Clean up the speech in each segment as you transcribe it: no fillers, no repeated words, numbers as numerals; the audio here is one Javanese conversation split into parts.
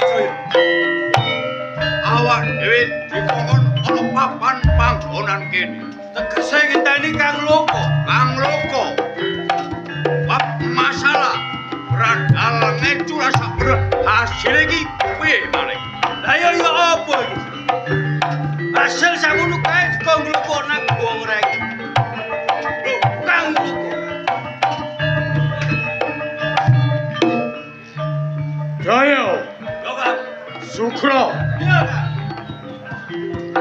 Joyo. Awak dhewe dikongkon ana papan panggonan kene. Tegese ngenteni Kang Loko. Kang Loko. Bab masalah randal ngecu rasa hasil iki piye malih? Lah ya apa iki? Hasil sangono kae Kang Loko nang wong rek. Lho, Kang Loko. Jaya. Yo, Kang. Sukra. Iya, Kang.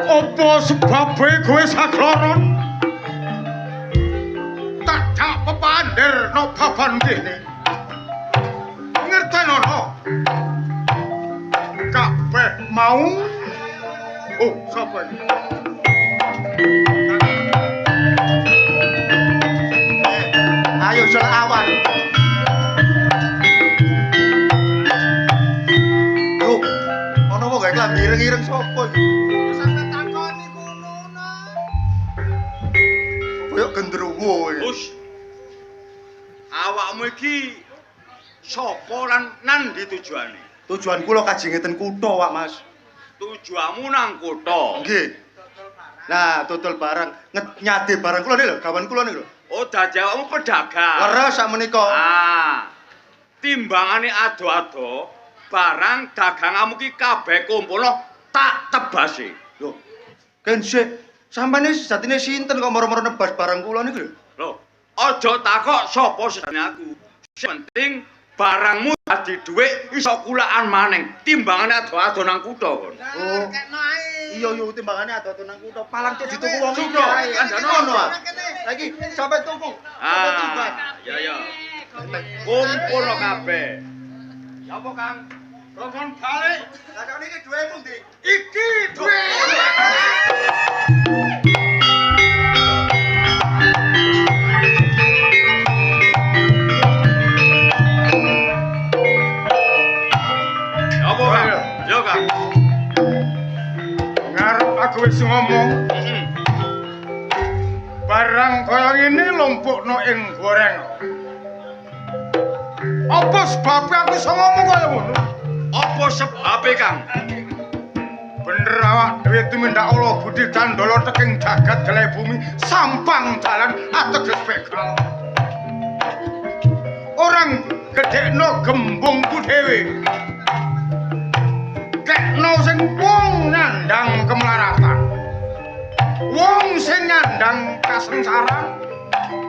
Apa sebabe kowe sakloron? Tak pepander no papan kene. Ngertenono. Kabeh mau. Oh, sapa iki? Ayo jol awan. Yo, ana wong gawe klambi ireng-ireng sapa iki? Sampe takoni kono na. Koyo gendruwo iki. Us. Awakmu iki sapa lan nandi tujuane? Tujuan kula kajeng ngeten kutha, Wak Mas. Tujuanmu nang kutha. Nggih. Nah, total barang, nyade barang kula niki lho, gawan kula niki lho. Oh, dadi awakmu pedagang. Leres sak menika. Ah. Timbangane ado-ado, barang daganganmu ki kabeh kumpulno tak tebasi. Lho, kan sik sampane sejatine sinten kok moro-moro nebas barang kula niki lho. Lho, aja takok sapa sejane aku. Sing penting barangmu dadi dhuwit iso kulaan maneng. Timbangane ado-ado nang kutha kon. Oh. Iya yo timbangane ado-ado nang kutha palang cek dituku wong iki. Sukro, kandhane ngono. Lagi sampe tuku. Ya ya. Kumpul kabeh. Ya apa, Kang? Rongkon balik. Lah kok niki dhuwitmu ndi? Iki duwe. Apa, Kang? Yo, Kang. Ngarep aku wis ngomong. Barang kaya ngene lumpukno ing goreng. Apa sebabnya aku iso ngomong kaya ngono? Apa sebabe, Kang? Bener awak dhewe tumindak Allah budi dandala teking jagat gelem bumi sampang dalan ateges bekal. Orang gedekno gembungku dhewe. Kekno sing wong nyandang kemelaratan. Wong sing nyandang kasengsaran.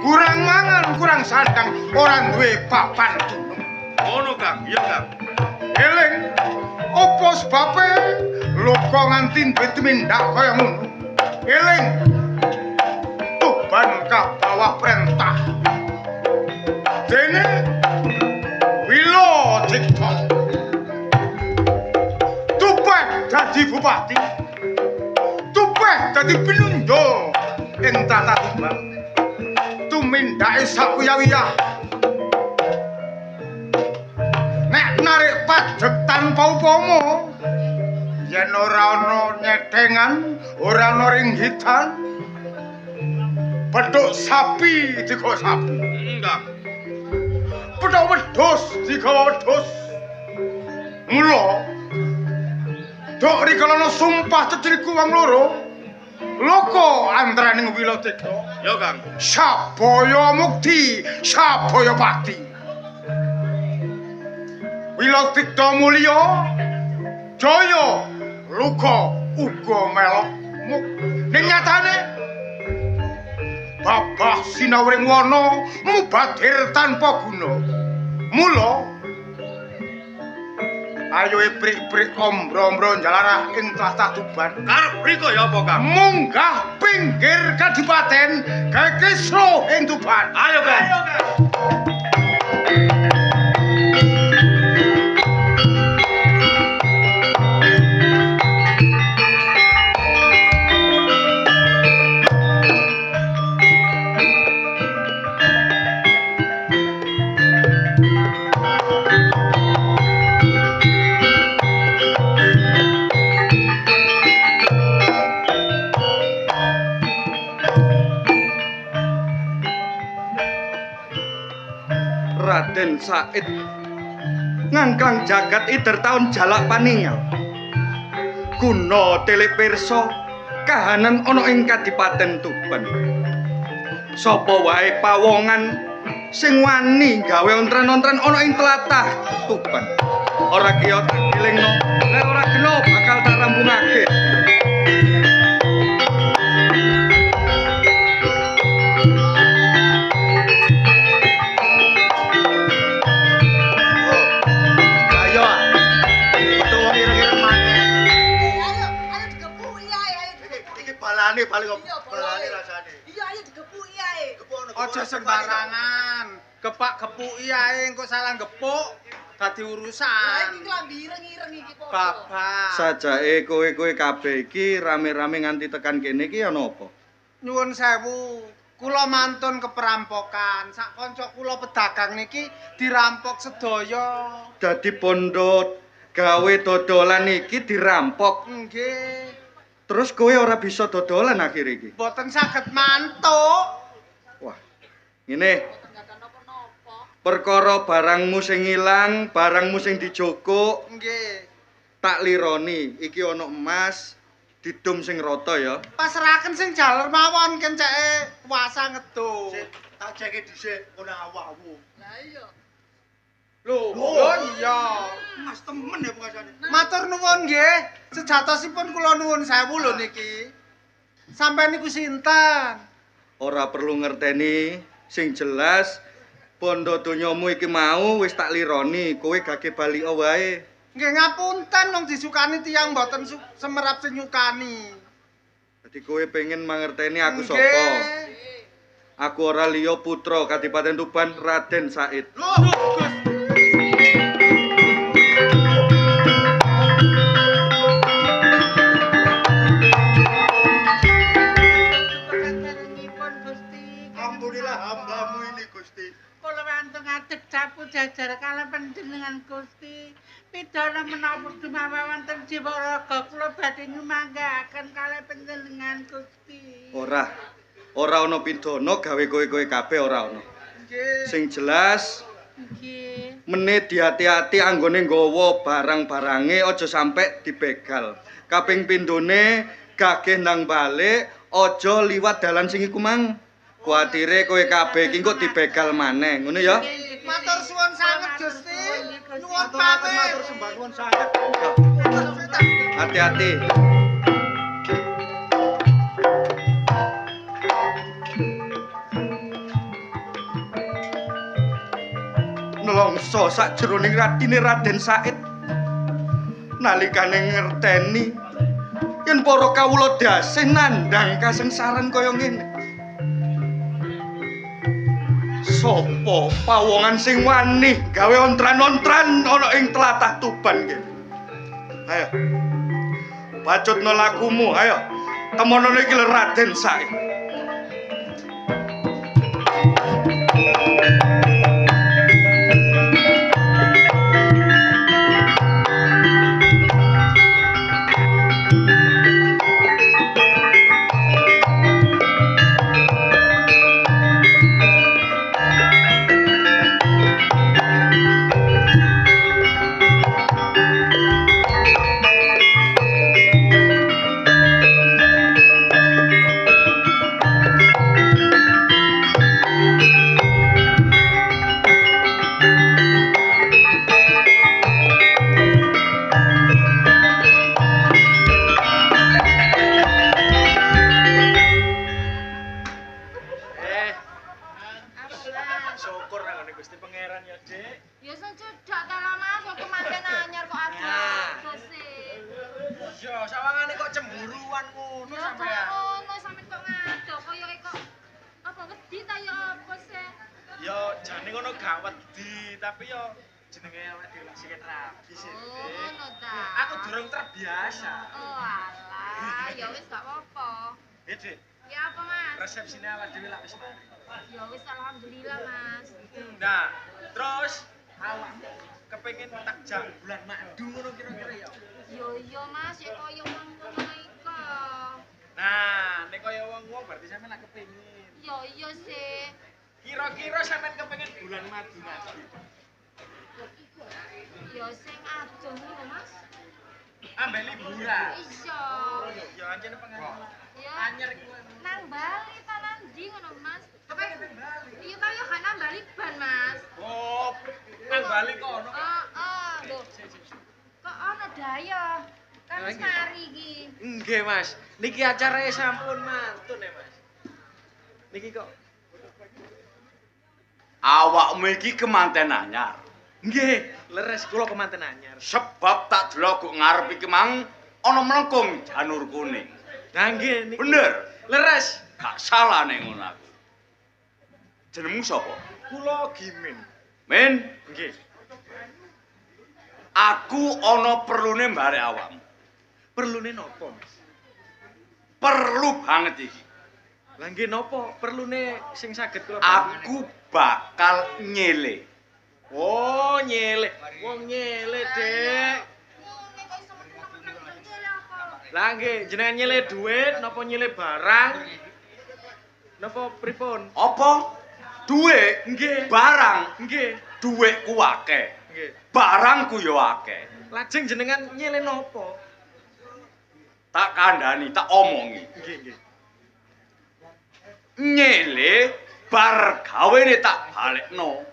Kurang mangan, kurang sandang, ora duwe papan dunung. Ngono, Kang. Iya, Kang. Eling, apa sebabe luka nganti duwe tumindak kaya ngono? Eling, tuban kabawa perintah. Dene Wilo Cipto. Tuban dadi bupati. Tuban dadi pinunjul ing tata tumbang. Tumindake sakuyah-uyah. Nek narik pajek tanpa upama, yen ora ana nyetengan, ora ana ringgitan, pedhok sapi digawa sapi, Enggak. pedhok wedhus digawa wedhus. Mula dok rikalana sumpah ceciliku wong loro, loko antraning Wilotika. Yo, Kang. Sabaya mukti, sabaya pati. Wilotika mulya, jaya, luka uga melok muk. Ning nyatane babah sinawring wana mubadir tanpa guna. Mula ayo prik-prik ombro-ombro jalarah ing tlatah Tuban. Karep mriko ya apa, Kang? Munggah pinggir kadipaten gawe kisruh ing Tuban. Ayo, Kang. Raden Said ngangklang jagat ider taun jalak paningal. Guna telepirsa kahanan ana ing Kadipaten Tuban. Sapa wae pawongan sing wani gawe ontran-ontran ana ing tlatah Tuban. Ora kiyo tak dilingno, nek ora geno bakal tak rampungake. Balane paling balane rasane. Iya ayo digepuki ae. Aja sembarangan. Gepak-gepuki ae engko salah gepuk dadi Lah urusan. iki klambi ireng-ireng iki kok. Babak. Sajake kowe kabeh iki rame-rame nganti tekan kene iki ana apa? Nyuwun sewu. Kula mantun keperampokan. Sak kanca kula pedagang niki dirampok sedaya. Dadi bondo gawe dodolan iki dirampok. Nggih. Terus kowe ora bisa dodolan akhir iki. Mboten saged mantuk. Wah. Ngene. Perkara barangmu sing ilang, barangmu sing dijogok, Nggih. tak lironi. Iki ana emas, didum sing rata ya. Pasrahaken sing jaler mawon kenceke puasa ngedum. Tak jeke dhisik ngono awakmu. Lah iya. Lho, iya. Mas temen ya pengasane. Matur nuwun nggih. Sejatosipun kula nuwun sewu lho niki. Sampeyan niku sinten? Ora perlu ngerteni, sing jelas bondo donyamu iki mau wis tak lironi, kowe gage balika wae. Nggih ngapunten wong disukani tiyang mboten semerap senyukani. Dadi kowe pengen mangerteni aku Nggih. sapa? Aku ora liya putra Kadipaten Tuban Raden Said. Loh, Gus. Ampunilah hambamu ini Gusti. Kula wantun ngadeg capu jajar kala panjenengan Gusti. Pidana menawa dumawa wonten jiwa raga kula badhe nyumanggaken kala panjenengan Gusti. Ora ana pidana gawe kowe-kowe kabeh ora ana. Nggih. Sing jelas Nggih. meneh diati-ati anggone nggawa barang-barange aja sampe dibegal. Kaping pindhone gageh nang balik aja liwat dalan sing iku mang. Kuatire kowe kabeh iki kok dibegal maneh, ngono ya? Matur suwun sanget Gusti. Nuwun pamit. Matur sembah nuwun sanget. Hati-hati. Nelongso sakjeroning ratine Raden Said. Nalikane ngerteni yen para kawula dasih nandhang kasengsaran kaya ngene. Sopo pawongan sing wani gawe ontran-ontran ana ing tlatah Tuban iki? Ayo. Bacutno lakumu, ayo. Temono iki Raden Said. Resepsine awak dhewe lak wis mari. Ya wis alhamdulillah, Mas. Nah, terus awakmu kepengin takjak bulan madu ngono kira-kira ya? Yo iya, Mas, ya kaya wong-wong iku. Nah, nek kaya wong-wong berarti sampean lak kepengin. Yo iya sih. Kira-kira sampean kepengin bulan madu nanti. Ya sing adoh lho, Mas. Ambek liburan. Iya. Ya anjene pengalaman. Ya. Anyar kuwi. Nang Bali ta nang ndi ngono, Mas? Iya ta yo gak nang Bali ban, Mas. Oh, nang Bali kono. Heeh, lho. Kok ana daya? Kan wis mari iki. Nggih, Mas. Niki acarane sampun mantun ya, Mas. Niki kok Awakmu iki kemanten anyar. nggih, leres kula kemanten anyar. Sebab tak delok kok ngarep iki mang ana mlengkung janur kuning. Nah nggih niki. Bener, Leres. gak salah ning ngono aku. Jenengmu sapa? Kula Gimin. Men, Nggih. aku ana perlune mbarek awakmu. Perlune napa, Mas? Perlu banget iki. Lah nggih napa perlune sing saged kula Aku bakal nyele. Oh, nyele. Wong nyele, Dek. Ngene kok iso meneng-meneng ngene apa? Lah nggih, jenengan nyele duit napa nyele barang? Napa pripun? Apa? Duit, Nggih. barang, Nggih. duitku akeh. Nggih. Barangku yo akeh. Lajeng jenengan nyele napa? Tak kandhani, tak omongi. Nggih, nggih. Nyele bar gawene tak balekno.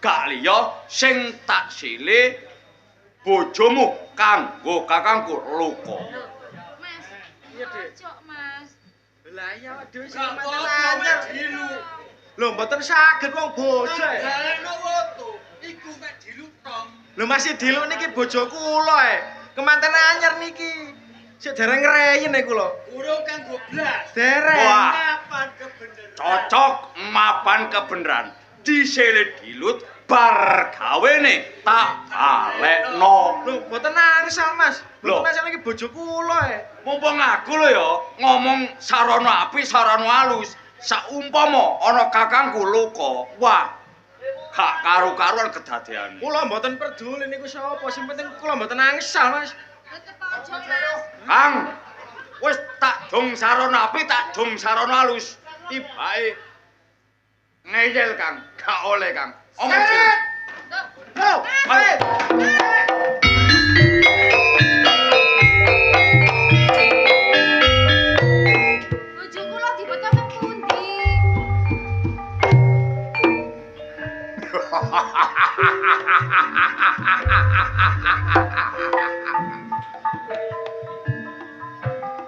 Gak liya sing tak sile bojomu kanggo kakangku Luko. Mas. Iya, Dek. Ojo, Mas. Lah iya dhewe sing Gak manten apa-apa, anyar. dilu. Lho mboten saged wong bojo. Galeno woto, iku mek dilutong. Lho masih diluk niki bojo kula kemanten anyar niki. Sik dereng ngreyen kula. Urung kanggo blas. Dereng. Wah, cocok mapan kebenaran. Disele dilut bar gawene tak balekno. Lho mboten angsal, Mas. Lho. Mboten angsal niki bojo kula Mumpung aku lho ya ngomong sarana apik sarana halus. Saumpama ana kakangku Luko, wah gak karu-karuan kedadeane. Kula mboten peduli niku sapa, sing penting kula mboten angsal, Mas. Tetep ojo, Mas. Kang, wis tak dong sarana apik, tak dong sarana halus. Tibake ngeyel Kang, gak oleh Kang. Omong cilik. Tuh. Ayo. Bojo kula dibeto teng pundi?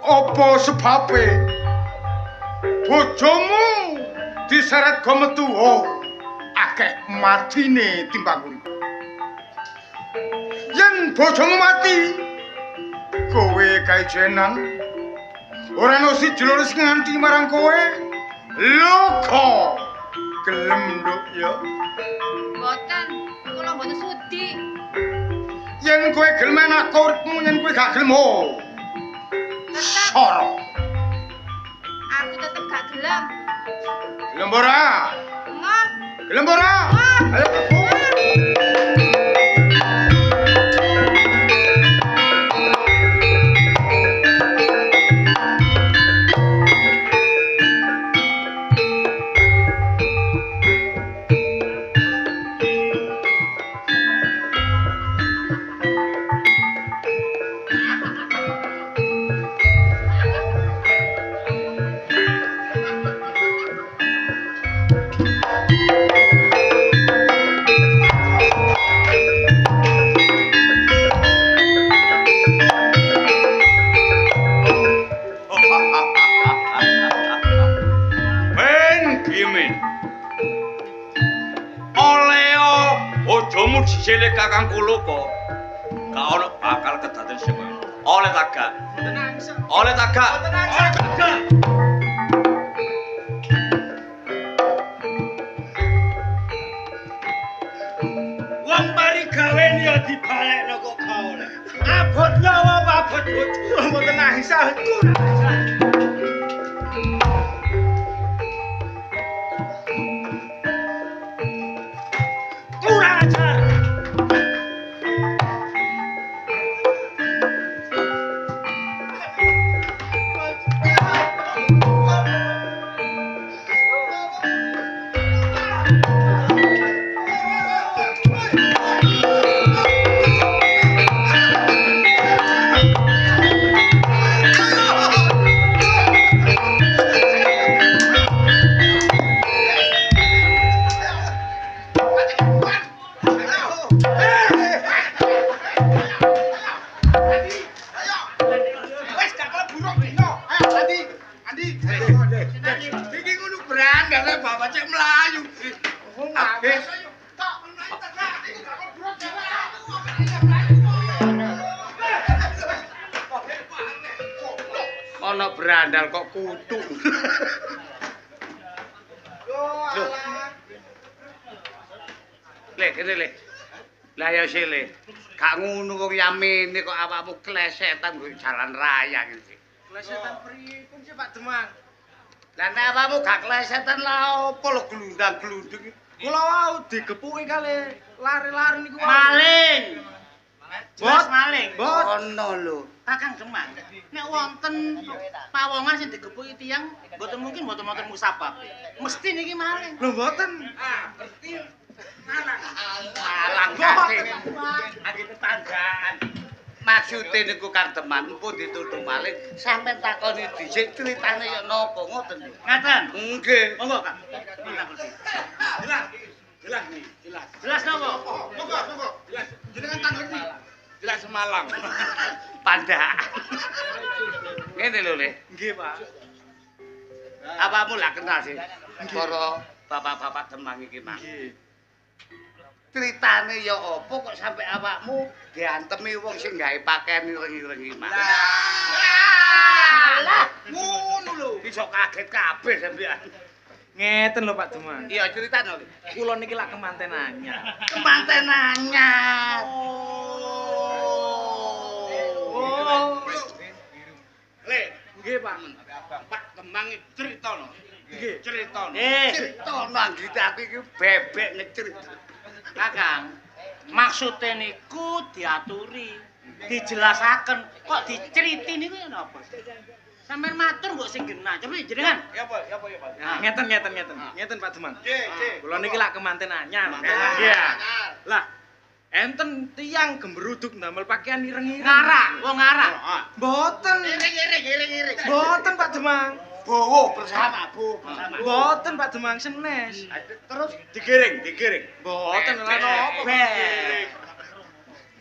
Apa sebabe bojomu diseret go metu akeh matine timbang urip. Yen bojomu mati, kowe kaejenan ora ono siji loro sing nganti marang kowe. Loko gelem nduk ya. Mboten, kula mboten sudi. Yen kowe gelem enak uripmu, yen kowe gak gelem soro. Aku tetep gak gelem. Gelem ora? Ngon. Gelem ora? Ayo aku. Ben Gimin. Oleo bojomu disele kakangku Luko. Gak ono bakal kedaden sing koyo. Oleh tagak. Mboten angsal. Oleh tagak. Oleh tagak. Wong mari gawen ya dibalekno kok gak oleh. Abot nyawa abot bojo. Mboten angsal. Kurang ajar. brandal kok kutu. Loh. Le, kene le. Lah ya sile. Gak ngono wong yamene kok awakmu klesetan nggo jalan raya iki. Klesetan pripun sih Pak Demang? Lah nek awakmu gak klesetan lah opo lho glundang-glundung iki. Kula wau digepuki kali lari-lari niku wau. Maling. Bos maling. Ono lho. Kakang Demang, nek wonten pawongan sing digepuki tiyang mboten mungkin mboten musabab. Mesti niki maling. Lho mboten. Berarti malang kate. Agi tetanggaan. Maksude niku Kang Demang empun dituduh maling, sampean takoni dhisik critane ya napa ngoten. Ngaten. Nggih. Monggo, Kang. Jelas. Jelas nih, jelas. Jelas napa? Monggo. Jelas. Jenengan tak ngerti. Jelas Malang. Pandak. Ngene lho, Le. Nggih, Pak. Apamu lah kenal sih. Para bapak-bapak Demang iki, Mang. Nggih. Critane ya apa kok sampe awakmu diantemi wong sing gawe pakaian ireng-ireng iki, Mang. Lah, ngono lho. Bisa kaget kabeh sampean. Ngeten lho Pak Demang. Iya, critane. Kula niki lak kemanten anyar. Kemanten anyar. Oh. Le, Nggih, Pak. Pak Demang critono. Nggih. Critono. Eh. Critono anggite aku iki bebek ngecerita. Kakang, maksude niku diaturi, dijelasaken, kok diceriti niku ya napa? Sampeyan matur kok sing genah. Coba jenengan. Ya apa? Nah, ngeten. Ngeten Pak Demang. Nggih. Kula niki lak kemanten anyar. Iya. Lah, enten tiyang gembruduk ndamel pakaian ireng-ireng. Ngarak, wong ngarak. Mboten. Iring. Mboten Pak Demang. Bowo bersama, Bu. Mboten Pak Demang senes. Terus digiring. Mboten lha napa.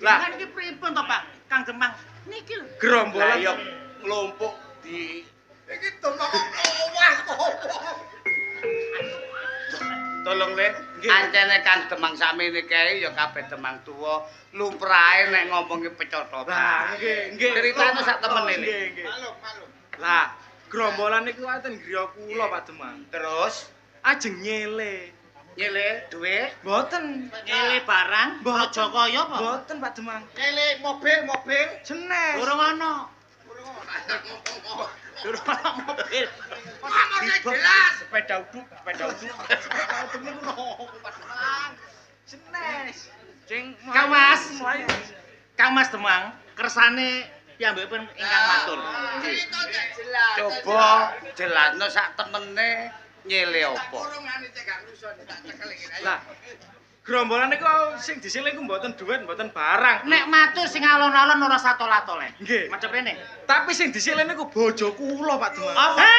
Lah, kan iki pripun to, Pak? Kang Demang niki lho. Gerombolan Lah ya kelompok di iki Demang owah kok. Tolong Le, ancene Kang Demang sakmene kae ya kabeh Demang tuwa, lumrahe nek ngomongi pecototan. Lah, nggih. Ceritane sak temene Le. Nggih. Lah, gerombolan niku wonten griya kula Pak Demang. Terus Ajeng nyele. nyele duwe Mboten. Nyele barang, aja kaya apa? Mboten Pak Demang. nyele mobil Senes. Durung ana. Durung ana mobil. jelas Sepeda uduk. Senes. Sing Kang Mas Demang, kersane piyambakipun ingkang matur. coba jelasno sak temene nyele apa Lah, gerombolan niku sing disiling ku mboten duit, mboten barang. Nek matur sing alon-alon ora satol-atole. Nggih. Macep rene. Tapi sing disiling niku bojo kula Pak Demang. Apa?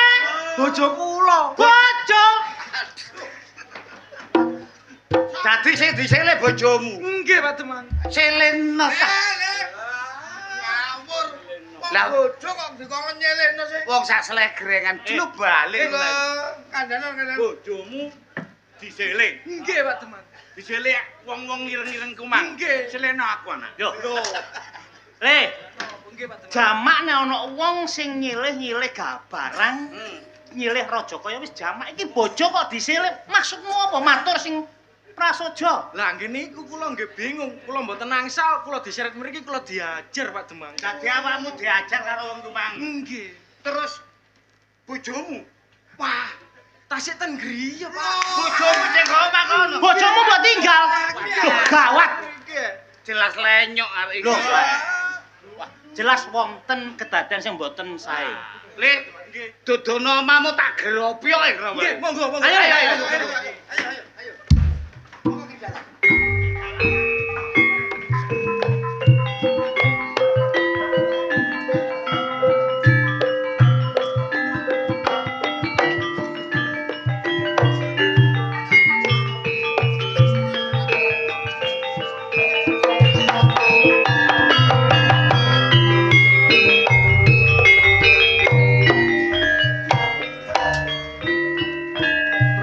Bojo kula. Bojo. dadi sing disele bojomu Nggih Pak Demang. selena lah Bojo kok dikon nyelekno sih. wong sak slegrengan club balik Kandanan. bojomu diseling Nggih Pak Demang. diseling wong-wong ireng-ireng kumang Nggih. selena aku anak Yo. Le, Nggih Pak Demang. jamak nek ana wong sing nyilih-nyilih barang, nyilih raja kaya wis jamak iki bojo kok disilih. Maksudmu apa? Matur sing prasaja. Lah nggih niku kula nggih bingung. Kula mboten angsal, kula diseret mriki kula diajar Pak Demang. dadi awakmu diajar karo wong kumang Nggih. terus bojomu Wah, tasik ten griya, Pak. bojomu sing omah kono Bojomu mbok tinggal. Loh, gawat. jelas lenyok arek iki Loh. Wah, jelas wonten kedadean sing mboten sae. Le, dodono omamu tak geropyo ae karo. Nggih, monggo. Ayo.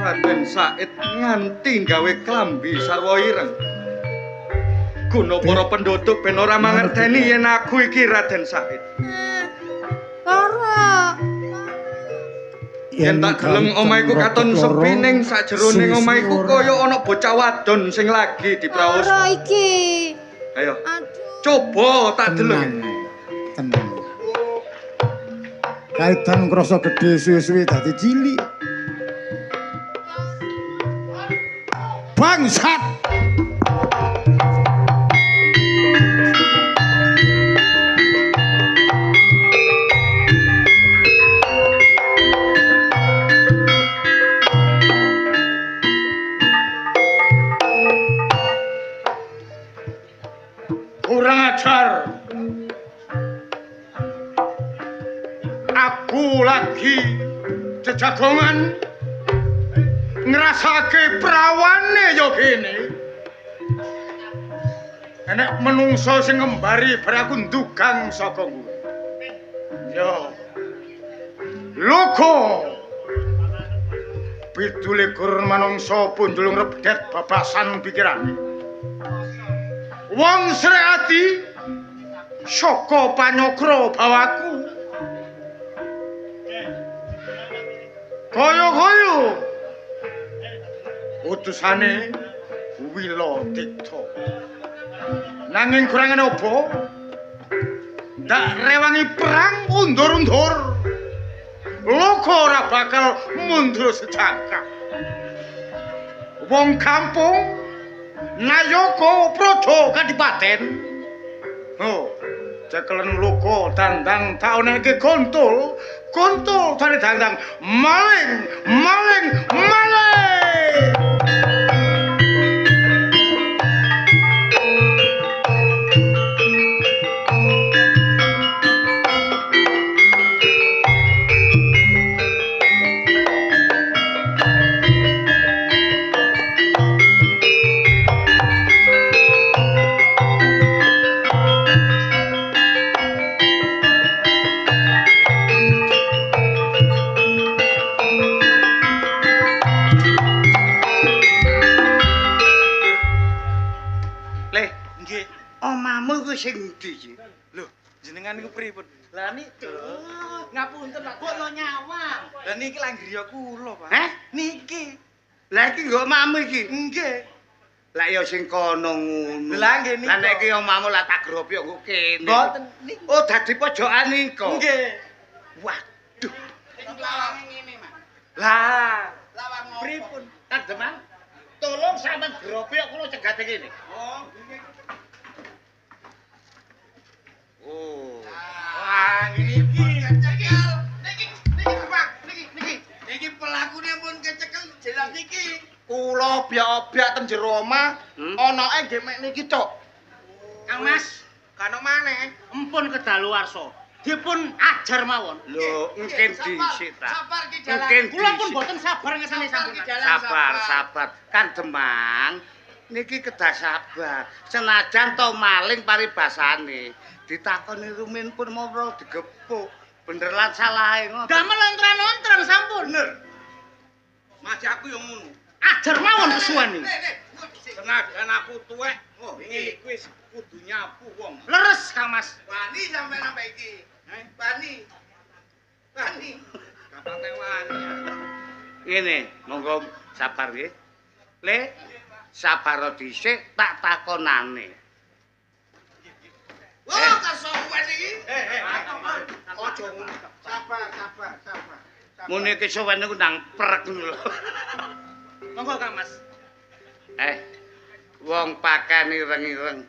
Raden Said nganti gawe klambi sarwa ireng. Guna para penduduk ben ora mangerteni yen aku iki Raden Said. Lara, Yen tak deleng omahku katon sepi ning sakjeroning omahku kaya ana bocah wadon sing lagi dipraos. Ora iki. Ayo. Aduh. Coba tak deleng. Tenang. Kaitan krasa gedhe suwe-suwe dadi cilik. Bangsat. Kurang ajar. Aku lagi jejagongan ngrasake prawane yo kene. Enek menungso sing ngembari bar aku ndugang saka kuwi. Yo. Loko. 17 manungsa pundhul ngrebdet babasan pikirane. Wong sreati saka panyokra bawaku. Kaya-kaya utusane Wiladikta. Nanging kurang apa? Ndak rewangi perang undur-undur. Loko ora bakal mundur sejangkah. Wong kampung Nayoko Prodo Kadipaten. Oh, cekelen loko dandang tauneke kontul tane dandang maling. sing ndi iki? Lho, jenengan niku pripun? Lah niki ngapunten Pak, kok lo nyawang. Lah niki lang griya kula, Pak. Heh? Niki. Lah iki nggo omahmu iki. Nggih. Lah ya sing kono ngono. Lah nggih niku. Lah nek iki omahmu lah tak gropi kok kene. Mboten niku. Oh, dadi pojokan niku. Nggih. Waduh. Lawange ngene, Mas. Lah, Lawang ngopo? Pripun? Kang Demang, tolong sampean gropi kok kula cegate kene. Oh, nggih. Oh. Wah, ini pun kecekel. Niki pelakune pun kecekel jelas niki. Kula biak-biak teng jero omah, anake nggih mek niki tok. Kang Mas, Kano maneh? empun kedaluwarsa. Dipun ajar mawon. Lho, mungkin dhisik ta. Sabar ki jalan. Mungkin Kula pun dhisik. boten sabar ngesane Sabar sampeyan. ki jalan. Sabar. Kang Demang, niki kedah sabar. Senajan to maling paribasane, ditakoni rumin pun mau digepuk. Bener lan salahe ngono. Damel ontran-ontran sampun. Bener. Masih aku yang ngono. Ajar mawon kesuwen iki. Senajan aku tuwek, oh iki wis kudu nyapu wong. Leres Kang Mas. Wani sampe sampe iki. Wani. Kapate wani. Ngene, monggo sabar nggih. Le, sabar dhisik tak takonane. Oh, kesuwen iki. Ojo ngono. Sabar. Mune kesuwen niku nang prek lho. Monggo Kang Mas. Wong pakan ireng-ireng.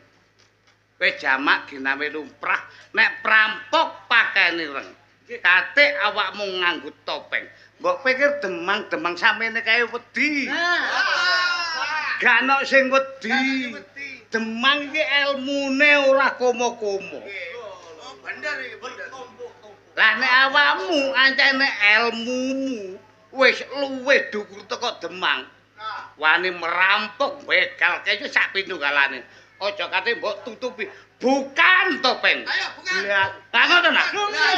Kowe jamak ginawe lumrah nek prampok pakan ireng. Kate awakmu nganggo topeng. Mbok pikir demang-demang samene kae wedi. Gak ono sing wedi. Demang iki elmune ora komo-komo. Oh, bener iki, bener. Lah nek awakmu ancene elmumu wis luwih dhuwur teko demang. Wani merampok begal kaya sak pinunggalane. Aja kate mbok tutupi bukan topeng. Ayo, bukan. Lihat. Lah ngono nak.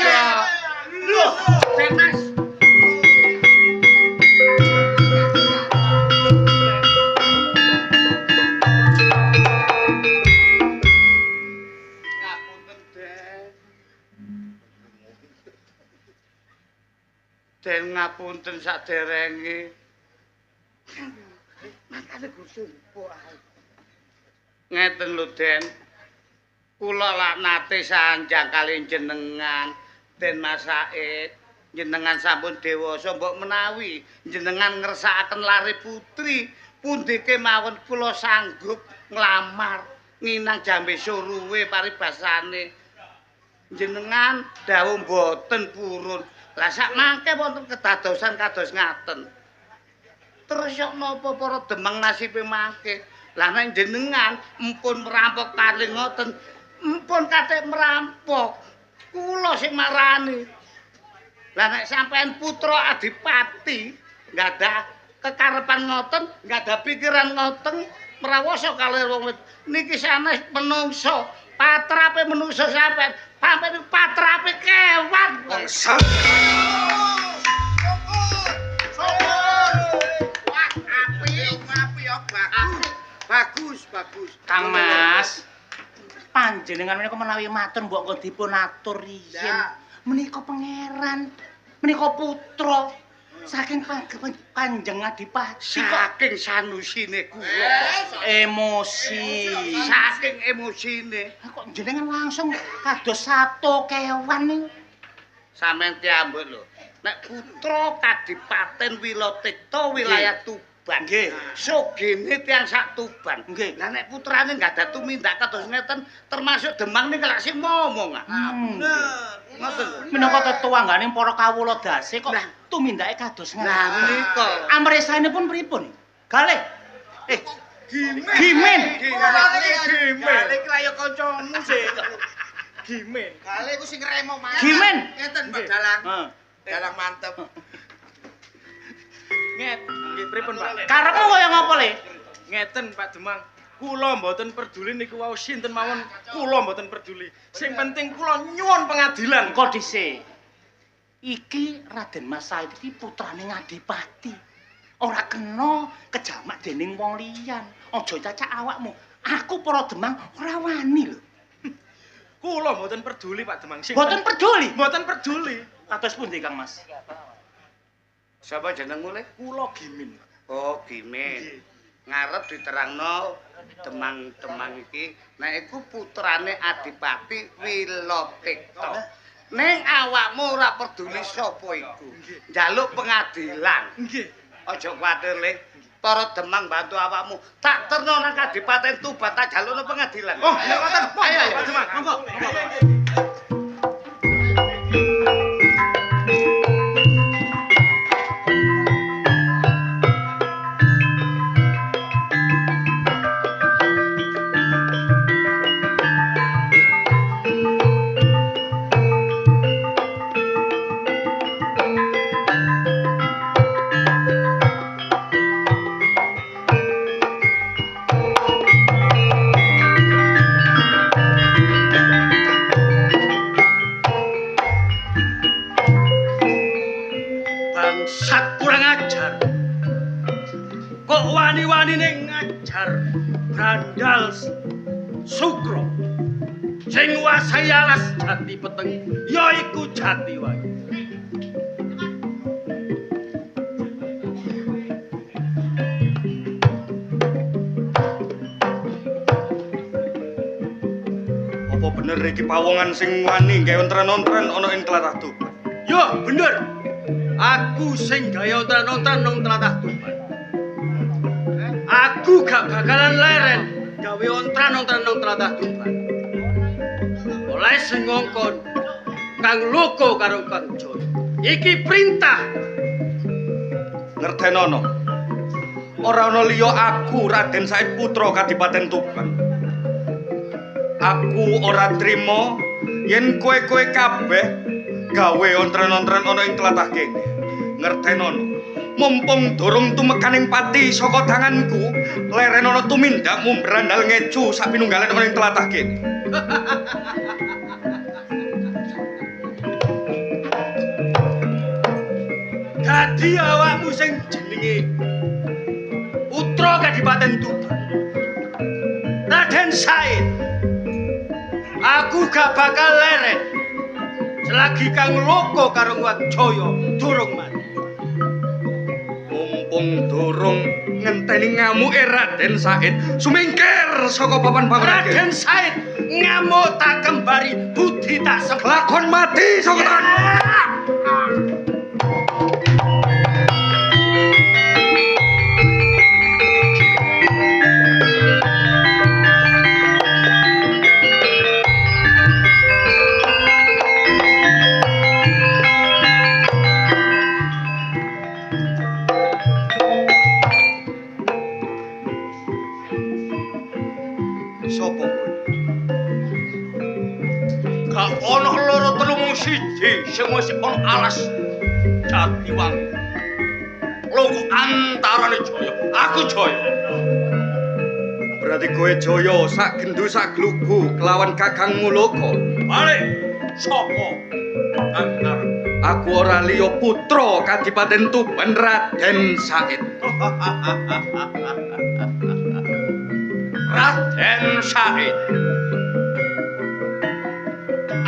Ya. Loh, Mas. Den ngapunten saderenge. Makane gusumpuk ae. Ngeten lho Den. Kula lak nate sanjang kali jenengan Den Mas Said. Jenengan sampun dewasa mbok menawi jenengan ngersakaken lare putri, pundi kemawon kula sanggup nglamar nginang jambe suruwe paribasane. Jenengan dawuh mboten purun. Lah sak mangke wonten kedadosan kados ngaten. Terus yok napa para Demang nasibe mangke? Lah nek jenengan empun merampok kali ngoten, empun kathik merampok. Kula sing marani. Lah nek sampean putra adipati nggak ada kekarepan ngoten, nggak ada pikiran ngoten, merawasa kalih wong niki sanes menungso, patrape menungso sampean, sampean patrape kewan. Bangsat. Bagus. Kang Mas. Panjenengan menika menawi matur mbok kok dipun atur riyin. Menika pangeran, menika putra saking Kanjeng Adipati saking sanusine kula. Emosi. Saking emosine. Kok jenengan langsung kados sato kewan niku. Sampeyan diambut lho. Nek putra Kadipaten Wilotikta wilayah Tuban. Nggih. Sugene tiyang sak Tuban. Nggih. Lah nek putrane nggak ada tumindak kados ngeten termasuk Demang niki lak sing momong. Ngoten. Menapa tetuanggane para kawula dase kok tumindake kados ngoten. Lah menika. Amresanipun pripun? Galih. Gimen. Kale iki kaya kancamu sih. Gimen. Kale iku sing remo mantep. Gimen. Ngeten Pak Dalang. Heeh. Dalang mantep. Nggih pripun Pak? Karepmu kaya ngapa le? Ngeten Pak Demang. Kula mboten peduli niku wau sinten mawon, kula mboten peduli. Sing penting kula nyuwun pengadilan. Kok dhisik. Iki Raden Mas Said iki putrane Ngadipati. Ora kena kejamak dening wong liyan. Aja cacak awakmu. Aku para Demang ora wani lho. Kula mboten peduli Pak Demang. Sing Mboten peduli. mboten peduli. Kados pundi Kang Mas? Sapa jenengmu le? Kula Gimin. Oh, Gimin. Ngarep diterangno Demang iki nek iku putrane Adipati Wilotikta. Ning awakmu ora peduli sapa iku. Njaluk pengadilan. Nggih. Aja kuwatir le. Para Demang bantu awakmu. Tak terno nang Kadipaten Tuban tak jalukno pengadilan. Oh, nek ngoten. Ayo, Pak Demang. Monggo. Bangsat kurang ajar. Kok wani-wanine ngajar Brandal Sukro. Sing nguasai alas Jati Peteng yaiku Jati wae. Apa bener iki pawongan sing wani gawe ontren-ontren ana ing tlatah Tuban? Yo, bener. Aku sing gawe ontren-ontren nang tlatah Tuban. Aku gak bakalan leren gawe ontren-ontren nang tlatah Tuban. Oleh sing ngongkon Kang Loko karo Kang Joyo. Iki perintah. Ngertenono. Ora ana liya aku Raden Said Putra Kadipaten Tuban. Aku ora trima yen kowe-kowe kabeh gawe ontren-ontren ana ing tlatah kene. Ngertenono. Mumpung durung tumekaning pati saka tanganku, leren ana tumindakmu brandal ngecu sak pinunggalen ana ing tlatah kene. Dadi awakmu sing jenenge Putra Kadipaten Tuban. Raden Said. Aku gak bakal leren selagi Kang Loko karo Wak Jaya durung mati. mumpung durung ngenteni ngamuke Raden Said sumingkir saka papan panggonan. Raden Said ngamuk tak kembari budi tak lakon mati saka tangan. Sopo kowe? Gak ono loro telu mung siji sing wis ono alas Jatiwangi. Loko antarane Jaya, aku Jaya. Berarti kowe Jaya sak gendu sak glugu kelawan kakangmu Loko. Balik, sopo? Kang aku ora liya putra Kadipaten Tuban Raden Said. Raden Said.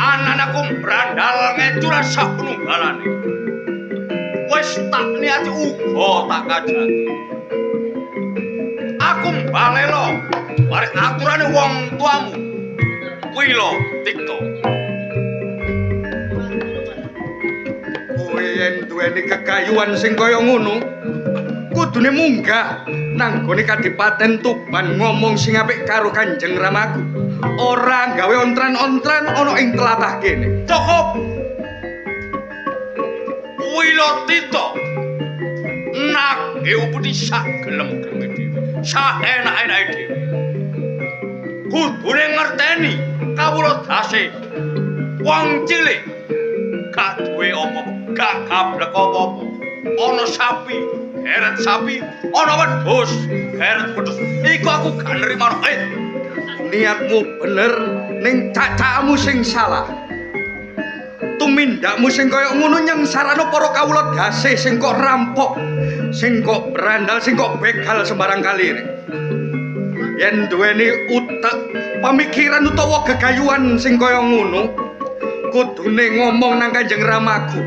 Ananaku brandal ngecura sapununggalane. Wis tak niati uga tak kajati. Aku mbalelo bareng aturane wong tuamu. Kuwi lho, Tikto. Kowe yen duweni kekayuan sing kaya ngono, kudune munggah nang gone Kadipaten Tuban ngomong sing apik karo Kanjeng Ramaku. Ora gawe ontran-ontran ana ing tlatah kene. Cukup. Kuwi lho Tito. Nak upudi sak gelem-geleme dhewe. Sak enak-enake dhewe. Kudune ngerteni kawula dase wong cilik gak duwe apa-apa, gak gablek apa-apa. Ana sapi, heret sapi, ana wedhus, heret wedhus. Iku aku gak nrimo. Niatmu bener ning cacakmu sing salah. Tumindakmu sing kaya ngono nyengsarano para kawula dase sing kok rampok, sing kok brandal, sing kok begal sembarang kali. Yen duweni utek, pamikiran utawa gegayuhan sing kaya ngono, kudune ngomong nang Kanjeng Ramaku.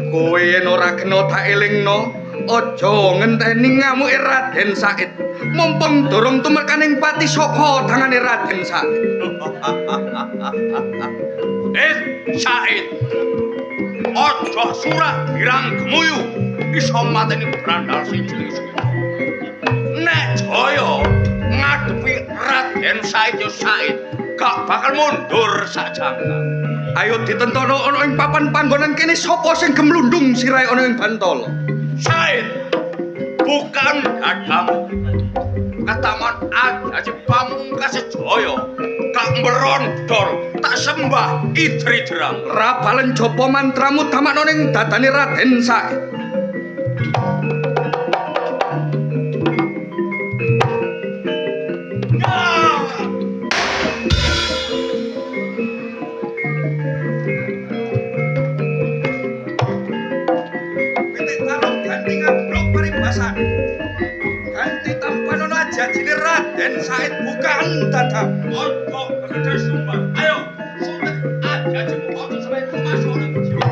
Kowe yen ora kena tak elingno, aja ngenteni ngamuke Raden Said. Mumpung durung tumekaning pati saka tangane Raden Said. Said. Aja surak birang gemuyu iso mateni brandal sing cilik. Nek Jaya ngadepi Raden Said yo Said gak bakal mundur sajangka. Ayo ditentono ana ing papan panggonan kene sapa sing gemlundung sirahe ana ing Bantala. Said bukan gadamu. Kataman aja pamungkas Jaya gak merondol tak sembah idri derang. Rabalen japa mantramu tamakno ning dadane Raden Said. Ganti tampanono aja jine Raden Said bukan dadam. Ojo gede sumpah. Ayo, suntek aja jemu ojo sampai masuk nang jiwa.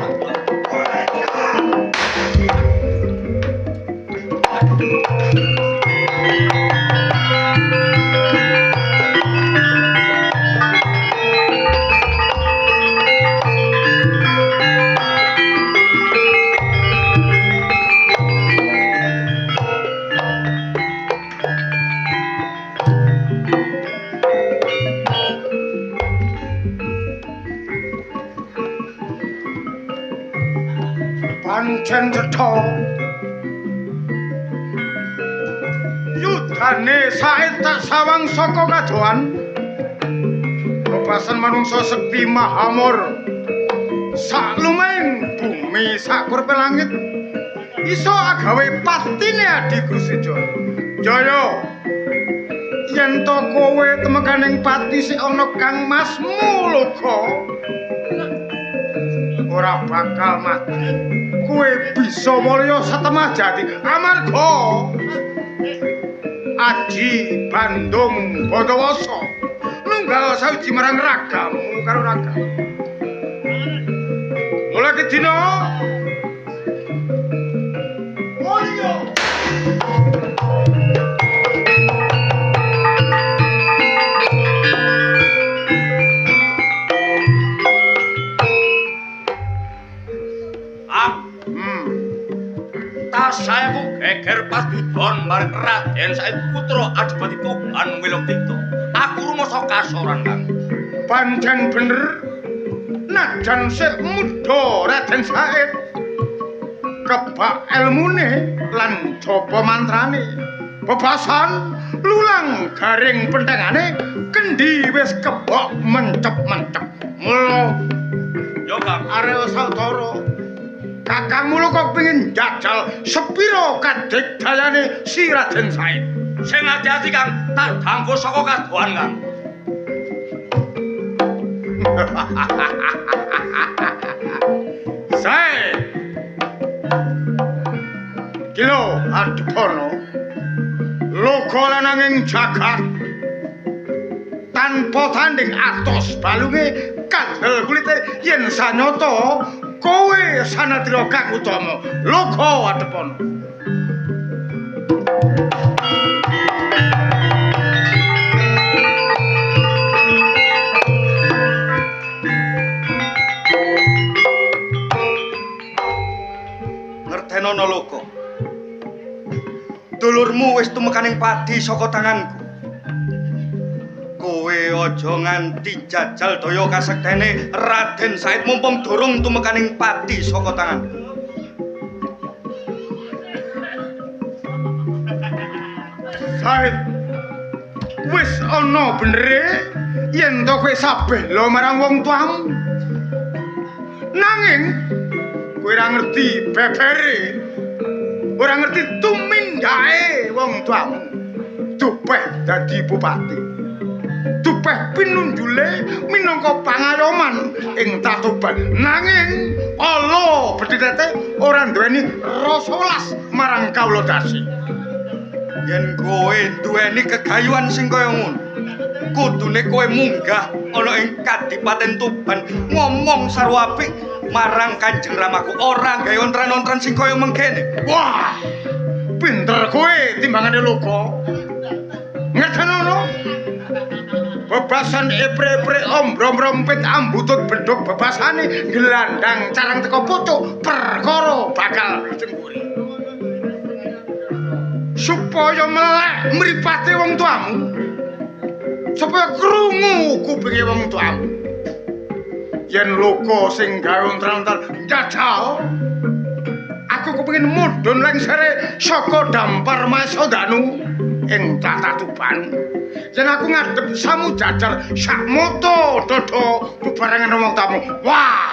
Pancen cetha yudhane Said tak sawang saka kadohan bebasan manungsa sekti mahamur saklumeng bumi sakurpe langit iso agawe patine Adi Gusti Jaya. Yen to kowe temekaning pati sing ana kang masmu Loka ora bakal mati. Kowe bisa mulya satemah jati amarga Aji Bandung Bandawasa nunggal sawiji marang ragamu karo ragamu. Mulai dina geger pasbidon marang Raden Said putra Adipati Tuban Wiloktito. Aku rumangsa kasoran, Kang. Pancen bener. Najan sik muda Raden Said. Kebak elmune lan jaba mantrane. Bebasan lulang garing pentengane kendi wis kebak mencep-mencep. Mula Yo, Kang. arep saudara Kakang mulo kok pengin jajal sepiro kadigdayane si Raden Said. Sing ati-ati, Kang, tak danggo saka kadohan, Kang. Said. Kilo Adipana. Loga lananging jagat. Tanpa tanding atos balunge kandel kulite yen sanyata kowe sanadira kang utama. Loga Adipana. Ngertenono Loga. Dulurmu wis tumekaning padi saka tanganku. Kowe aja nganti jajal daya kasektene Raden Said mumpung durung tumekaning padi saka tanganku. Said. Wis ana benere yen to kowe sabela marang wong tuamu. Nanging kowe ora ngerti bebere. Ora ngerti tumindake wong tuamu. Dupeh dadi bupati. Dupeh pinunjule minangka pangayoman ing Tatuban. Nanging ala bedhete ora nduweni rasa welas marang kawula dasi. Yen kowe duweni kegayuhan sing kaya ngono, kudune kowe munggah ana ing Kadipaten Tuban ngomong sarwa apik marang Kanjeng Ramaku, ora gawe ontran-ontran sing kaya mengkene. Wah, pinter kowe timbangane Loga. Ngertenono? Bebasan epre-epre ombrom-rompit ambutut bedhog bebasane gelandang carang teko pucuk perkara bakal cemburi. Supaya melek mripate wong tuamu. Supaya krungu kupinge wong tuamu. Yen Loga sing gawe ontran-ontran jajal, aku kepengin mudhun lengsere saka dampar Masodanu ing Tatuban. Yen aku ngadep samu jajar sak moto dodo bebarengan wong tamu. Wah!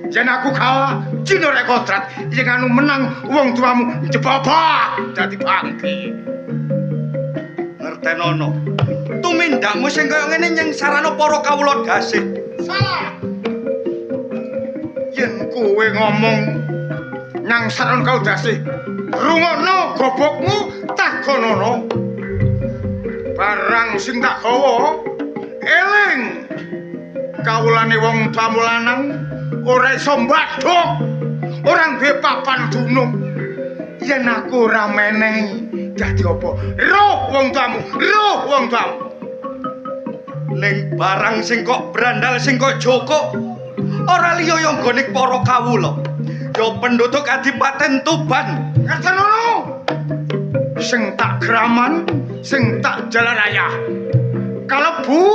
Yen aku kalah cinore kodrat, yen anu menang wong tuamu jebaba dadi bangke. Ngertenono. Tumindakmu sing kaya ngene nyengsarana para kawula dasih. Salah. Yen kowe ngomong nyangsaran kau dasih, rungokno gobokmu takonono. Barang sing tak gawa eling kawulane wong tamu lanang ora iso mbadhok, ora duwe papan dunung. Yen aku ora menehi dadi apa? Roh wong tamu, roh wong tamu. Ning barang sing kok brandal sing kok Joko ora liya ya nggone para kawula. Ya penduduk Kadipaten Tuban. Ngertenono? Sing tak graman, sing tak jalan raya. Kalebu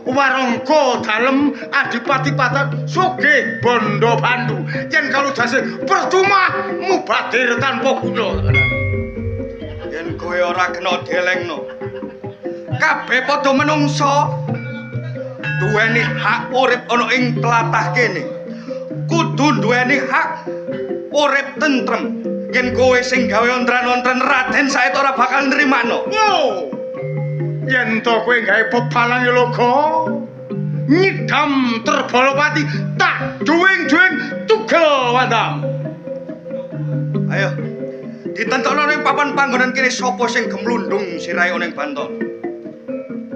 warangka dalem Adipati Patan sugih bondo bandu. Yen kalau dase percuma mubadir tanpa guna. Yen kowe ora kena dielengno. Kabeh padha menungsa duweni hak urip ana ing tlatah kene. Kudu duweni hak urip tentrem. Yen kowe sing gawe ontran-ontran Raden Said ora bakal nrimano. Wow. Yen to kowe gawe pepalang Loga, nyidam Terbalopati tak duwing-duwing tugel wandam. Ayo ditentokno ning papan panggonan kene sapa sing gemlundung sirahe ana ing bantal.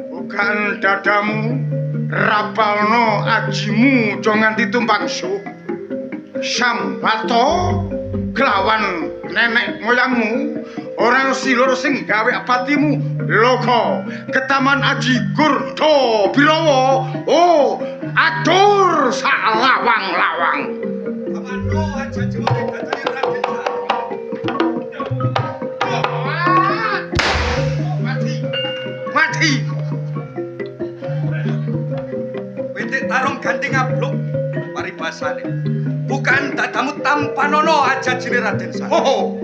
Bukan dadamu rapalno ajimu aja nganti tumpang suh. Sambato kelawan nenek moyangmu orang silur sing gawe patimu Loga ketaman Aji Gurda Birawa. Oh, atur sak lawang-lawang. Paman lo aja jawab datane Raden Said. pitik tarung ganti ngabluk paribasane. Bukan dadamu tampanono aja jine Raden Said. Oh,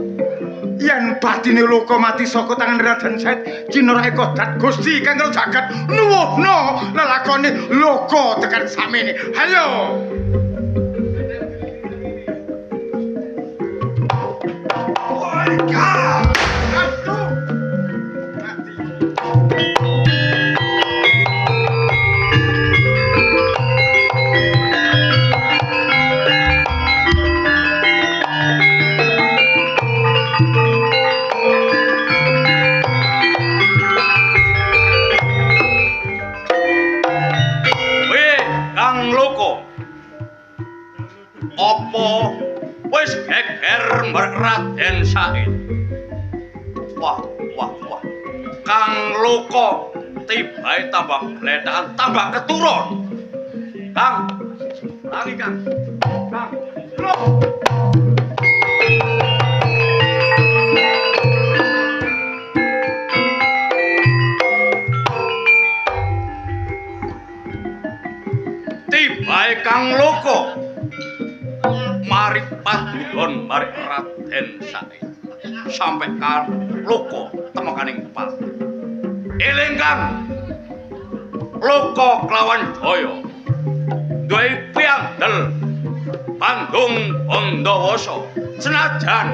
yen batine Loka mati saka tangan Raden Said, cinora kodat Gusti kanggo jagat nuwuhna lelakone Loka tekan samene. Hayo. Aduh. Apa wis geger Raden Said? Wah. Kang Loka tibae tambah gledakan, tambah keturun. Kang, tangi Kang. Kang, loh. Tibae Kang Loka. Mari padudon mari Raden Said sampai Kang Loka temekaning pati. Eling Kang, Loka kelawan Jaya duwe piandel Bandung Bondowoso. Senajan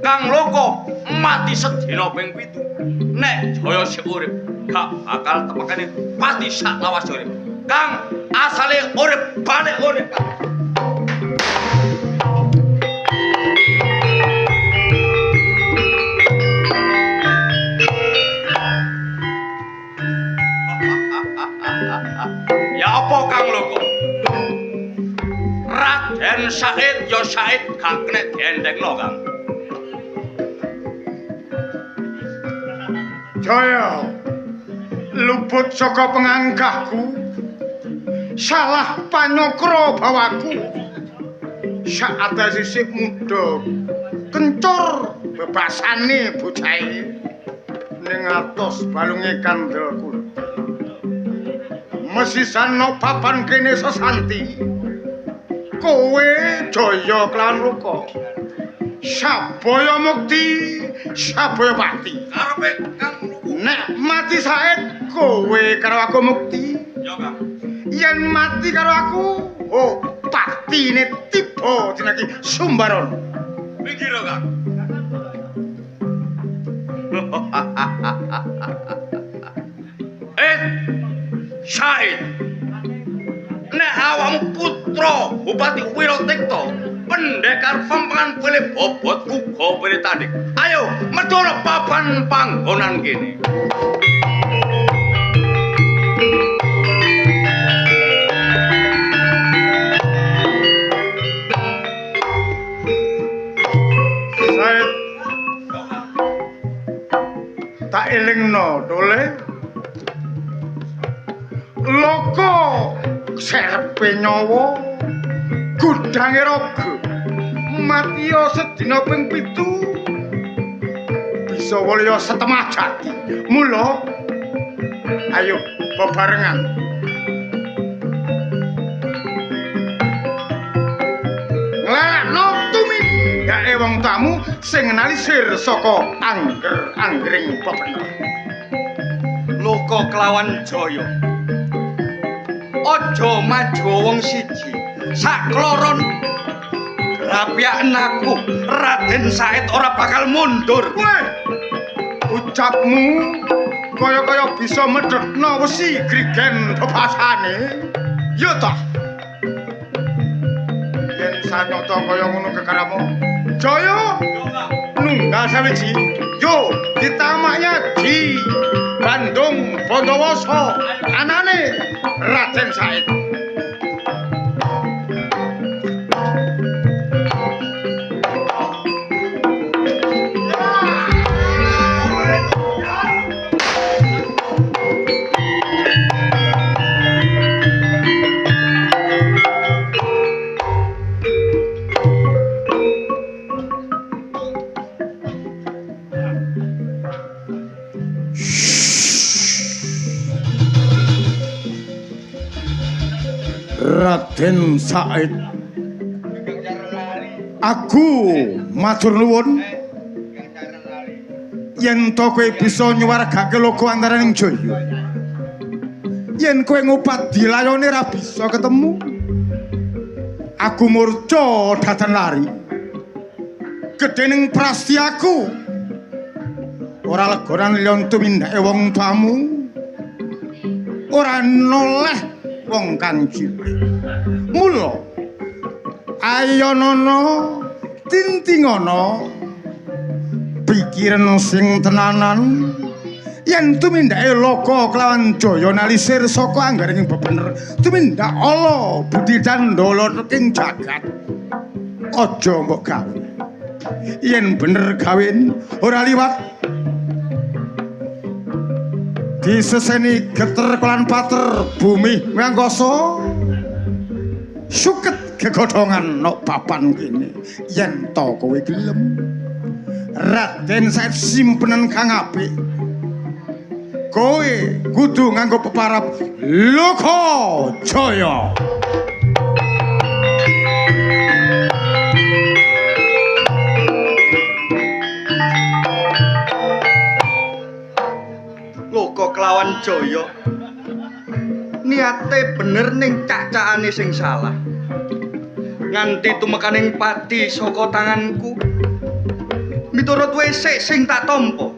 Kang Loka mati sedina ping 7, nek Jaya sing urip gak bakal temekaning pati sak lawas urip. Kang asale urip balik urip Kang. Ya apa Kang Loka? Raden Said ya Said gak kena diendekno Kang. Jaya luput saka penganggahku, salah panyokro bawaku. Saat sisik muda kencur bebasane bocahe ning atos balunge kandelku. Mesisan no papan kene sesanti, kowe Jaya klan Loka, Sabaya mukti, Sabaya pati. Karepe Kang Loka. Nek mati Said, kowe karo aku mukti. Ya Kang. Yen mati karo aku, oh patine tiba dina iki Sumbaron. Mikir Kang. Said, nek awakmu putra Bupati Wirotikta, pendekar pempangan boleh bobot uga boleh tanding. Ayo, medhora papan panggonan kene. Said, tak elingno dole. Loka serepe nyawa gudange raga matiya sedina ping 7 bisa walya setemah jati. Mula ayo bebarengan nglarakno tumindake wong tamu sing nalisir saka angger-anggering bebener. Loka kelawan Jaya aja maju wong siji, sakloron rapiaken aku Raden Said ora bakal mundur. Weh, ucapmu kaya-kaya bisa medhekno wesi grigen bebasane. Ya toh. Yen sanyata kaya ngono kekaramu, Jaya nunggal sawiji. Yo, ditamaknya di Bandung Bondowoso anane Raden Said. Raden Said. Aku matur nuwun yen to kowe bisa nyuwargake logo antaraning Jaya. Yen kowe ngupat dilayone ra bisa ketemu, aku murca datan lari. Gedening prastiaku ora legoran liyan tumindake wong tuamu, ora noleh wong kang cilik. Mula ayo nono tintingono pikiran sing tenanan yen tumindake loka kelawan Jaya nalisir saka anggaring bebener tumindak ala budi dandala ing jagat. Aja mbok gawe yen bener gawin ora liwat diseseni geter kelan pater bumi ngangkasa suket gegodhongan nok papan kene yen to kowe gelem. Raden Said simpenan kang apik, kowe kudu nganggo peparap Loka Jaya. Loka kelawan Jaya niate bener ning cacakane sing salah. Nganti tumekaning pati saka tanganku miturut wesik sing tak tampa.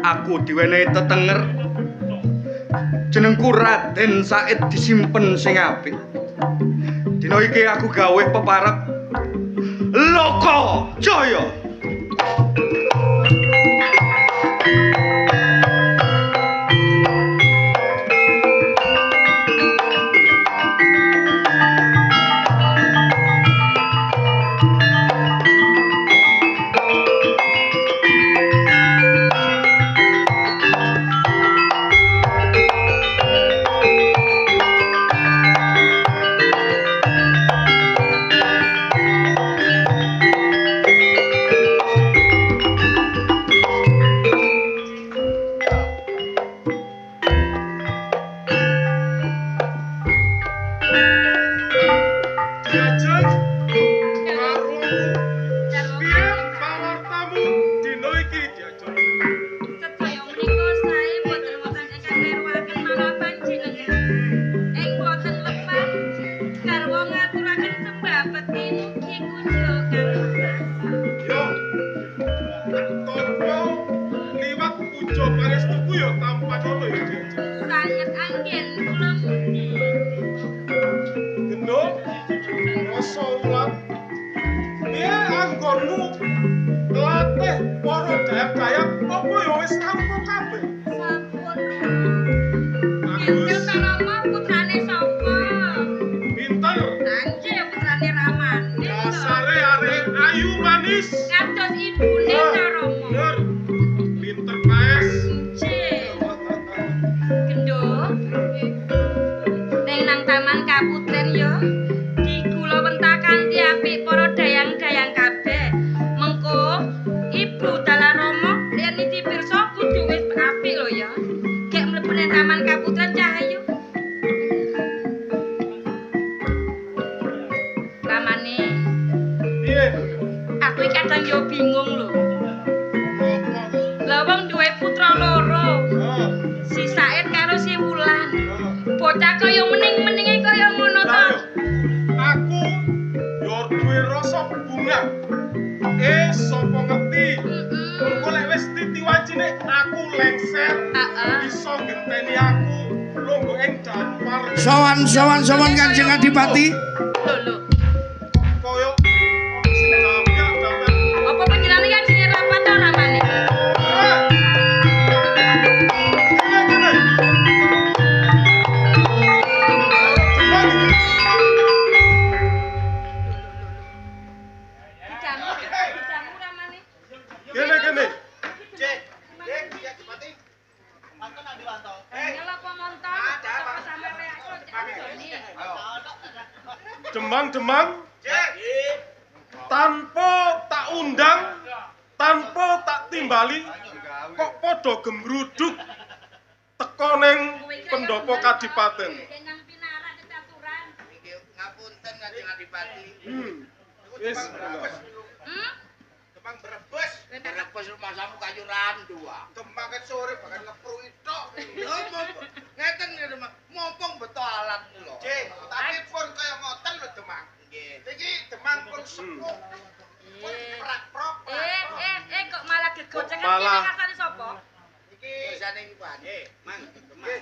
Aku diwenehi tetenger jenengku Raden Said disimpen sing apik. Dina iki aku gawe peparap Loka Jaya. Sowan Kanjeng Adipati. Koyo sing dapat. Apa panjenengan iki ajenge rapat ta ramane? Dijamu ramane. Kene. Cek, ya Adipati. Mantun andi wanto. Nyelok monton. Demang-demang tanpa tak undang, tanpa tak timbali, kok padha gembruduk teka ning pendopo kadipaten. Adipati. Wis. Demang Brebes. Brebes masamu kayu randu. Demang ket sore bakal ngepruki tok. Lho ngeten lho Demang. Mumpung beto alat lho. Nggih, tapi pun kaya ngoten lho Demang. Nggih. Iki Demang pun sepuh. Pun prak-prok. Kok malah gegocengan Malah. kene ngartani sapa? Iki dosane iki Pak. Nggih, Mang. Nggih.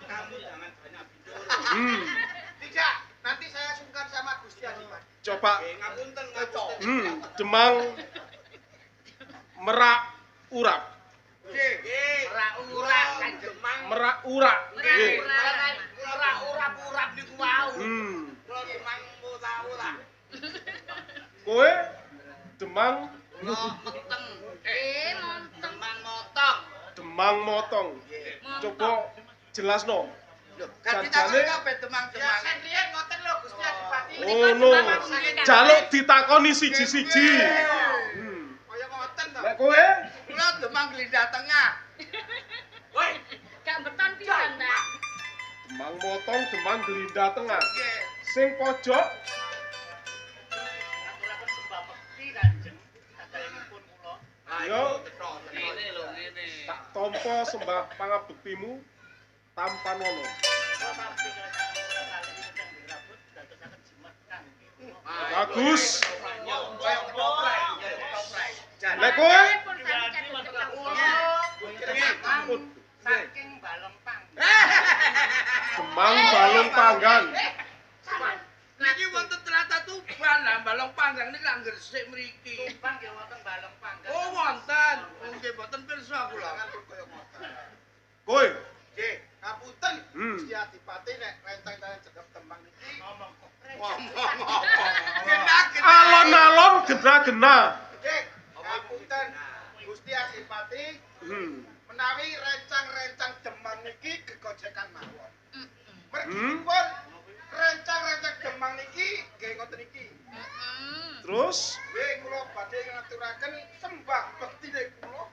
Kamu jangan banyak bicara. Tidak, nanti saya sungkan sama Gusti Adipati. Coba Ngapunten. Demang merak urak. Nggih. Merak kan Demang. Merak urak. Nggih. Merak urap-urap niku wau. Kula Demang ora. Kowe Demang Meteng. Monteng. Demang motong. Demang motong. Coba jelasno. Ganti takon kabeh Demang-demang. Ya riyen ngoten lho Gusti Adipati. Oh no. Jaluk ditakoni siji-siji. Kaya ngoten to. Nek kowe Kula Demang Glindah Tengah. Woi, Gak beton pisan ta. Demang motong, Demang Glindah Tengah. nggih. Sing pojok Aturaken sembah mekti Kanjeng. Sadayanipun kula. Yo. Ngene lho, ngene. tak tampa sembah pangabektimu tanpa nono. Bagus. Kaya toprek. Nek kowe Saking Balempang. Demang balung panggang. Niki wonten Tlatah Tuban lah, Balong Panggang niki lak gresik mriki. Tuban nggih wonten Balempang. Oh wonten. Nggih boten pirsa kula. Kowe Nggih, ngapunten Hmm. Gusti Adipati nek renteng-renteng cekep tembang niki. Ngomong kok. Ngomong apa? Genak-genak. alon-alon gena-gena. Nggih, ngapunten Gusti Adipati menawi rencang-rencang Demang niki gegojekan mawon. Mergipun rencang-rencang Demang niki nggih ngoten iki. Terus Nggih kula badhe ngaturaken sembah bektine kula.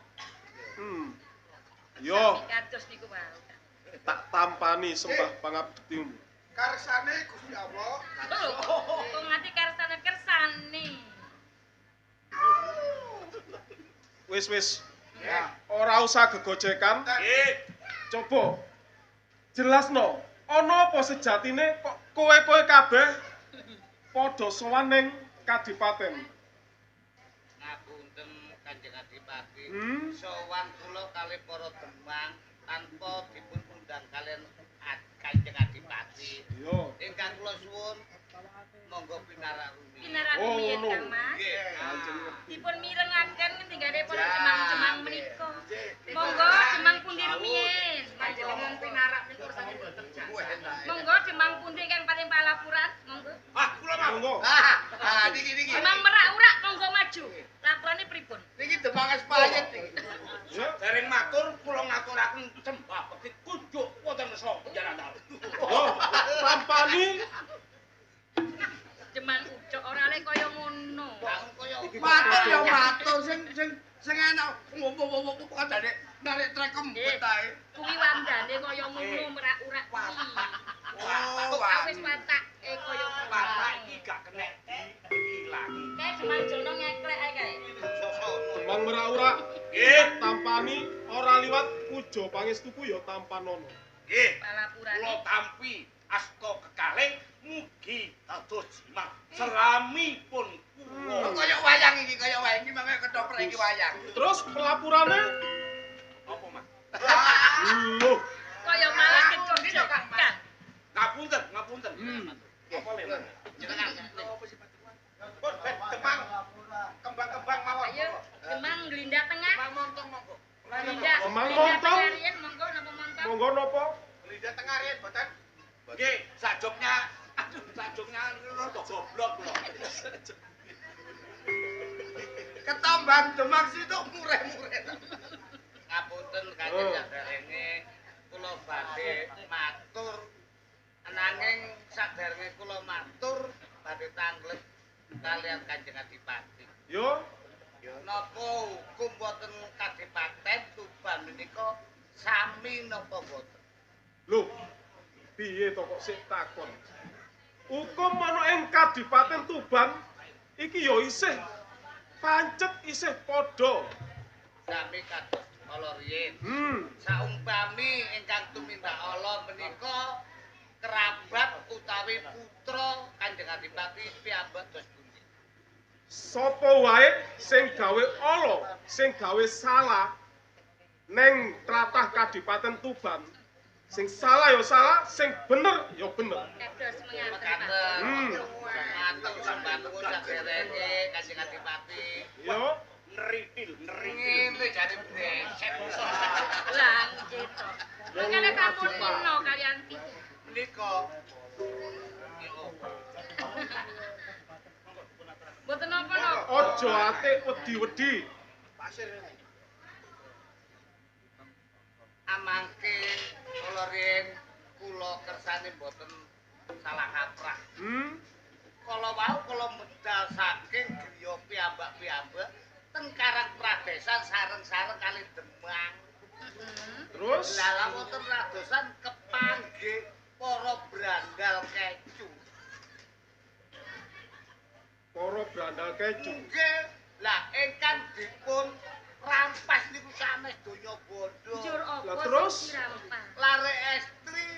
yo Kados niku wae. tak tampani sembah pangabektimu. Karsane Gusti Allah. Kok nganti kersane. Wis. Ya. Ora usah gegojekan. Nggih. Coba jelasno, ana apa sejatine kok kowe kabeh padha sowan ning Kadipaten? Ngapunten Kanjeng Adipati. Sowan kula kalih para Demang tanpa dipun undang kalian Kanjeng Adipati. Yo. Ingkang kula suwun monggo pinarak rumi. Pinarak Oh, rumiyin ngono. Kang Mas. Nggih. Dipun mirengaken tinggalipun Demang-demang menika. Monggo Demang pundi rumiyin. Panjenengan pinarak niku ursane mboten jasa. Monggo Demang pundi kang paling palapuran. Monggo. Ah, kula Monggo. niki. Demang merak-urak monggo maju. Laporane pripun? Niki Demang Espayet niki. Ya. Dereng matur kula ngaturaken sembah bekti kunjuk wonten sapa penjara. Yo, tampani Demang ucok ora le kaya ngono. Matur ya matur sing enak ngomong kadane narik trekem betahe. Kuwi wandane kaya ngono merak-urak kuwi. Oh, Wis watake kaya Bapak iki gak kenek diilangi. Kae Demang Jono ngeklek ae kae. Demang merak-urak. Nggih, Tampani ora liwat puja pangestuku ya tampa nono. nggih. Palapurane. Kula tampi asta kekalih mugi dados jimat seramipun kula. Kaya wayang iki mangke ketoprak iki wayang. Terus pelapurane Apa, Mas? loh, Kaya malah kecocokan. Ngapunten. apa lewat? Pun Demang kembang-kembang mawon. Ayo Demang Glindah Tengah. Montong monggo. Glindah. Demang Glindah montong. Tengah riyen monggo napa montong? Monggo napa? Lidah tengah riyen boten. Nggih, sajoknya rada goblok lho. Ketambang Demang situ mureh-mureh. Ngapunten Kanjeng saderenge kula badhe matur nanging saderenge kula matur badhe tangglet kalian Kanjeng Adipati. Yo, Napa hukum wonten Kadipaten Tuban menika sami napa boten? lho. Piye to kok sik takon? Hukum ana ing Kadipaten Tuban iki ya isih pancet isih padha. Sami kados kala riyin. Saumpami ingkang tumindak ala menika kerabat utawi putra Kanjeng Adipati piyambak dos pundi. Sapa wae sing gawe ala, sing gawe salah neng tlatah Kadipaten Tuban, sing salah ya salah, sing bener ya bener. Kados Mekaten. Mantep sambangun saderenge Kanjeng Adipati. Yo Ngene jare breset. Lah nggih to. Makane kampung Nino kalian iki. Menika Mboten napa-napa. aja ate wedi-wedi. amangke kula riyen kula kersane mboten salah kaprah. Kala wau kula medal saking griya piyambak-piyambak teng Karang Pradesan sareng-sareng kali Demang. Terus Lah wonten radosan kepanggih para brandal kecu. para brandal keju. Nggih, lah ingkang dipun rampas niku sanes donya bondo. Jur apa Lah terus? sing dirampas? Lare estri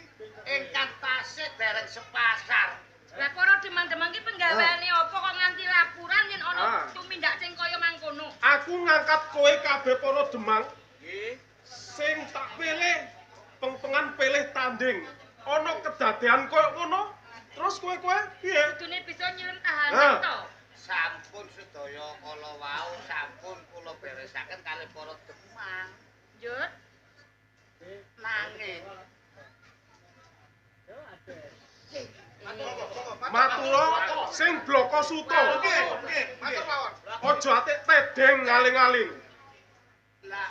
ingkang tasih dereng sepasar. Lah para demang-demang ki penggaweane apa kok nganti laporan yen ana tumindak sing kaya mangkono? Aku ngangkat kowe kabeh para demang Nggih. sing tak pilih pengpengan pilih tanding. Ana kedadean koyo ngono. Terus kowe piye? Kudune bisa nyilem tahanan to. Sampun sedaya kala wau sampun kula beresaken kalih para demang. Jur. Nanging Matura sing bloko suto. Aja ate tedeng ngaling-aling. lah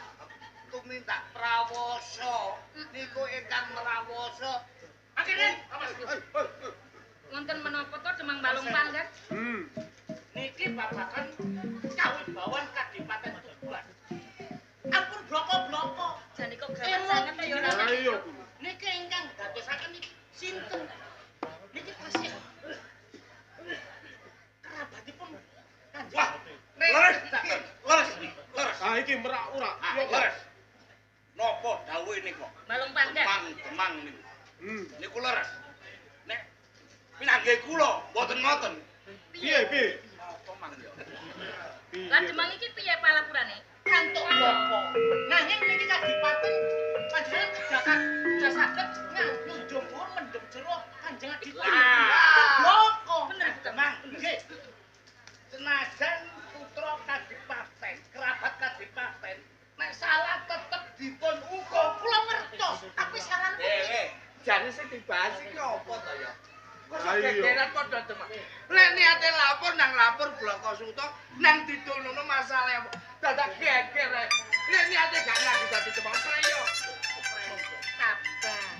tumindak prawoso niku ingkang mrawasa. Akhire Wonten menapa to demang balung panggan? niki babakan kawibawan Kadipaten Tuban. Ampun bloko-bloko. Jane kok gawat sanget to ya ora. Ayo. Niki ingkang dadosaken niki sinten? Niki tasih kerabatipun Kanjeng. Leres. Ah iki merak ora. Leres. Napa dawuh niku? Balung panggan. Demang niku. Niku leres. Nek pinanggih kula mboten ngoten. Piye? Napa mangga? Lah demang iki piye palapurane? Kantuk bloko. Nanging niki Kadipaten panjenengan kedakan saged ngunjung pun mendem jero Kanjeng Adipati. Bloko bener demang. Nggih. Senajan putra Kadipaten, kerabat Kadipaten, nek salah tetep dipun uga kula ngertos. Tapi salah Jane sing dibahas iki apa to ya? Ayo. Gegeran padha demang. Lek niate lapor nang lapor Bloko Suto, nang ditulungne masalah dadak geger. Lek niate gak ngadi demang preyo. Sabar.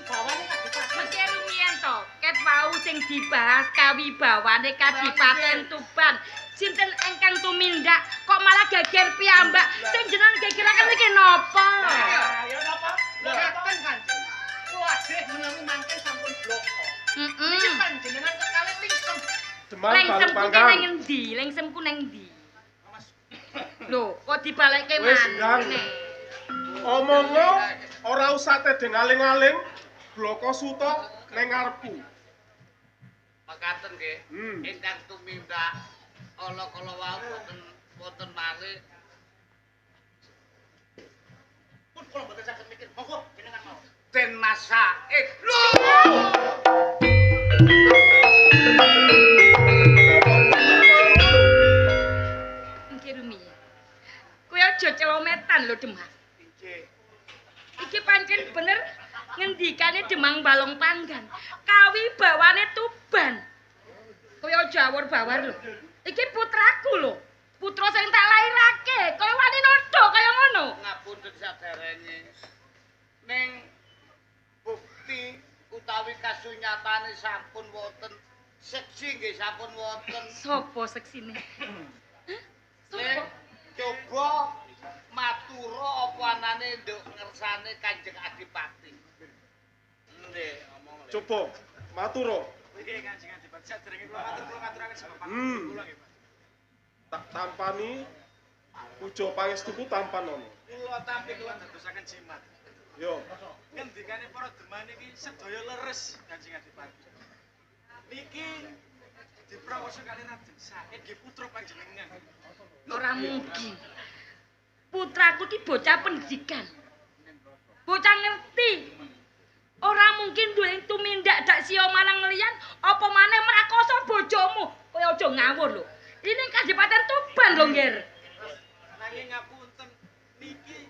Bawane Kadipaten. Mengke rumiyin to, ket wau sing dibahas kawibawane Kadipaten Tuban. Sinten ingkang tumindak kok malah geger piyambak. Sing jenengan gegeraken iki napa? ya napa? Ngeten Kanjeng. Kuwadih menawi mangke sampun bloko. Iki panjenengan kekalih lingsem. Demang Lengsemku balung ki panggang. ning endi? Lengsemku ning endi? Lho, kok dibalekke Wis, Ndang. maneh? Omongo ora usah tedeng aling-aling. Bloko suto ning ngarepku. Mekaten nggih. Ingkang tumindak ala kala wau wonten malih. Pun kula mboten saged mikir. Monggo jenengan mau. Den Masaid. Nggih Rumi. Kowe aja celometan lho, Demang. Iki pancen bener ngendikane Demang Balong Panggan. Kawibawane Tuban. Kowe aja awur-bawar lho. Iki putraku lho. Putra sing tak lairake. Kowe wani nodo kaya ngono. Ngapunten saderenge. Ning bukti utawi kasunyatane sampun wonten seksi nggih sampun wonten. Sopo seksine? Nek coba matura apa anane nduk ngersane Kanjeng Adipati. Nggih, omong. Coba matura. Nggih Kanjeng Adipati, saderenge kula ngaturaken sebab kula nggih, Pak. Tak tampani puja pangestuku tampanono. Kula tampi kula dadosaken jimat. Yo. Ngendikane para deman iki sedaya leres Kanjeng Adipati. Niki diprawoso kali Raden Said nggih putra panjenengan. Ora mungkin. Putraku ki bocah pendidikan. Bocah ngerti. Ora mungkin duwe tumindak dak sia marang liyan apa maneh mrakoso bojomu. Kowe aja ngawur lho. Ini Kadipaten Tuban lho, Nggir. Nanging ngapunten niki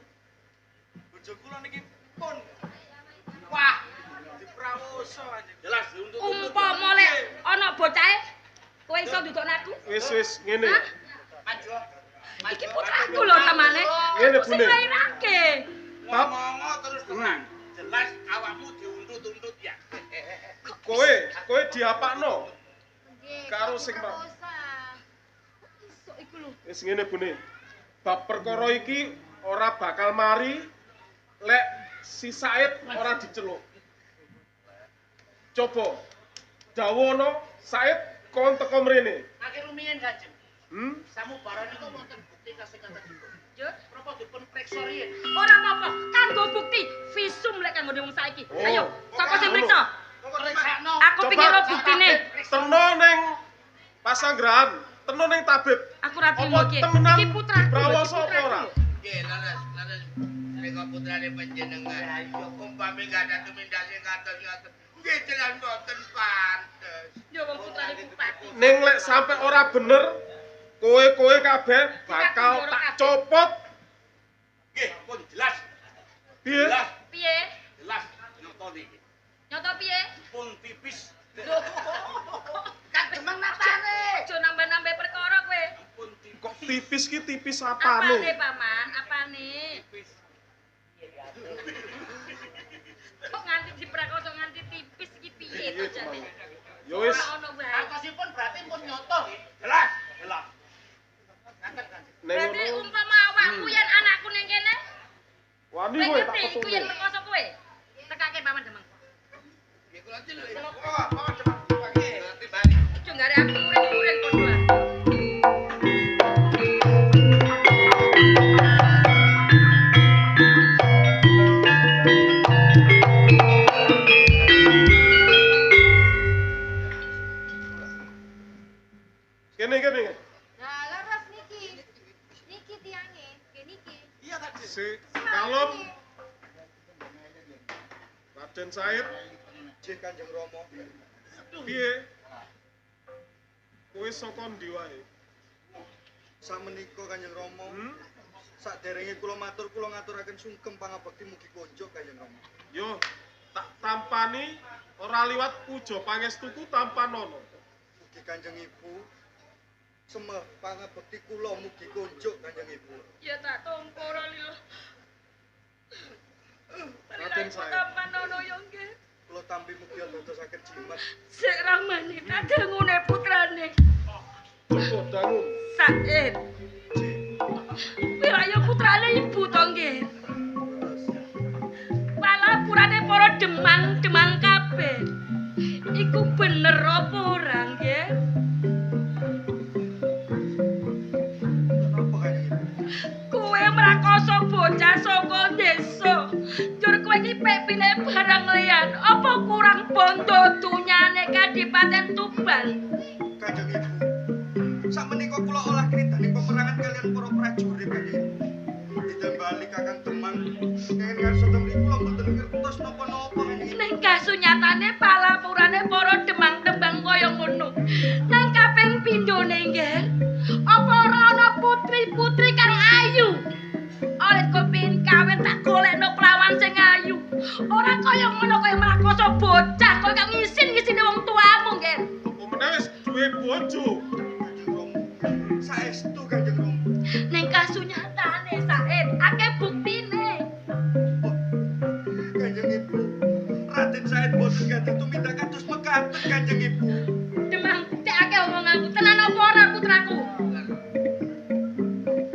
bojo kula niki pun wah diprawoso anjing. Jelas untuk Umpama lek ana bocahe kowe iso ndudukne aku. Wis ngene. Maju. Iki putraku lho samane. Ngene, Aku sing Bune. lairake. Ngomong terus terang. Jelas awakmu diuntut-untut ya. Kowe diapakno? Karo sing mau. Iso iku lho. Wis ngene Bune. Bab perkara iki ora bakal mari lek si Said ora diceluk. Coba dawono Said kon teko mrene. Akhir rumiyin Kanjeng. Samu barane kok wonten bukti kasengatan. Yo, Napa dipun preksa riyin? ora apa-apa. Kanggo bukti visum lek kanggo wong saiki. Ayo, sapa sing priksa? Periksakno. Aku pingin lo buktine. Terno ning pasanggrahan, terno ning tabib. Aku ra trimo iki. temenan Iki putraku. prawoso apa ora? Nggih, laras. Nek putrane panjenengan. Ayo umpami gak ada tumindak sing ngatos-ngatos. Nggih jelas mboten pantes. Yo wong putrane bupati. Ning lek sampe ora bener, kowe kabeh bakal tak copot. Nggih, pun jelas. Piye? Jelas, Piye? jelas nyoto niki. Nyoto piye? Pun tipis. Kan demeng napane. Aja nambah-nambah perkara kowe. Pun tipis. Kok tipis ki tipis apane? Apane, Paman? Apane? Kok nganti diprakoso nganti tipis iki piye to jane? Ya wis, Ora ono wae. Artosipun berarti pun nyoto nggih. Jelas, jelas. Ngaten Kanjeng. ning Berarti ngono umpama awakku yen anakku ning kene, wani kowe kowe tak ngerti iku yen ketune. perkoso kowe. Tekake Paman Demang. Nggih kula celuk. Paman Demang pagi. Nanti bali. Aja gare aku muring-muring padha. Kene. Nah, leres niki. Niki tiange, nggih niki. Iya tadi. Si kalem Raden Said, Nggih Kanjeng Rama. piye? Kowe saka ndi wae? Samenika Kanjeng Rama, Hmm? saderenge kula matur kula ngaturaken sungkem pangabekti mugi konjuk Kanjeng Rama. Yo, tak tampani ora liwat puja pangestuku tampanono. Mugi Kanjeng Ibu semeh pangabekti kula mugi konjuk Kanjeng Ibu. Ya tak tampa ora lila. Raden Said. Tampanono yo nggih. Kula tampi mugi dadosaken jimat. Sik ramane kadangune putrane. Coba dangun. Said. Pirayo putrane ibu to nggih. Palapurane para demang kabeh. Iku bener apa ora nggih? Napa Kanjeng Ibu? Kowe mrakoso bocah saka desa. Jur kowe iki pek pilih barang liyan. Apa kurang bondo dunyane Kadipaten Tuban? Kanjeng Ibu. Sakmenika kula olah kritaning peperangan kalian para prajurit Kanjeng Ibu. Ditembali Kakang Demang. Kenging ngarsa temri kula mboten ngertos napa-napa Kanjeng Ibu. Ning kasunyatane palapurane para demang tembang kaya ngono. Nang kaping pindhone nggih. Apa ora ana putri-putri kang ayu? Oleh kepengin kawin tak golekno pelawan sing ayu. Ora kaya ngono kaya mlakoso bocah kaya kang ngisin-ngisine wong tuamu nggih. Apa meneh wis duwe bojo? Kanjeng Rama. Saestu Kanjeng Rama. Ning kasunyatane Said akeh buktine. Kanjeng Ibu. Raden Said boten gadhah tumindak kados mekaten Kanjeng Ibu. Demang cek akeh omonganku tenan apa ora putraku?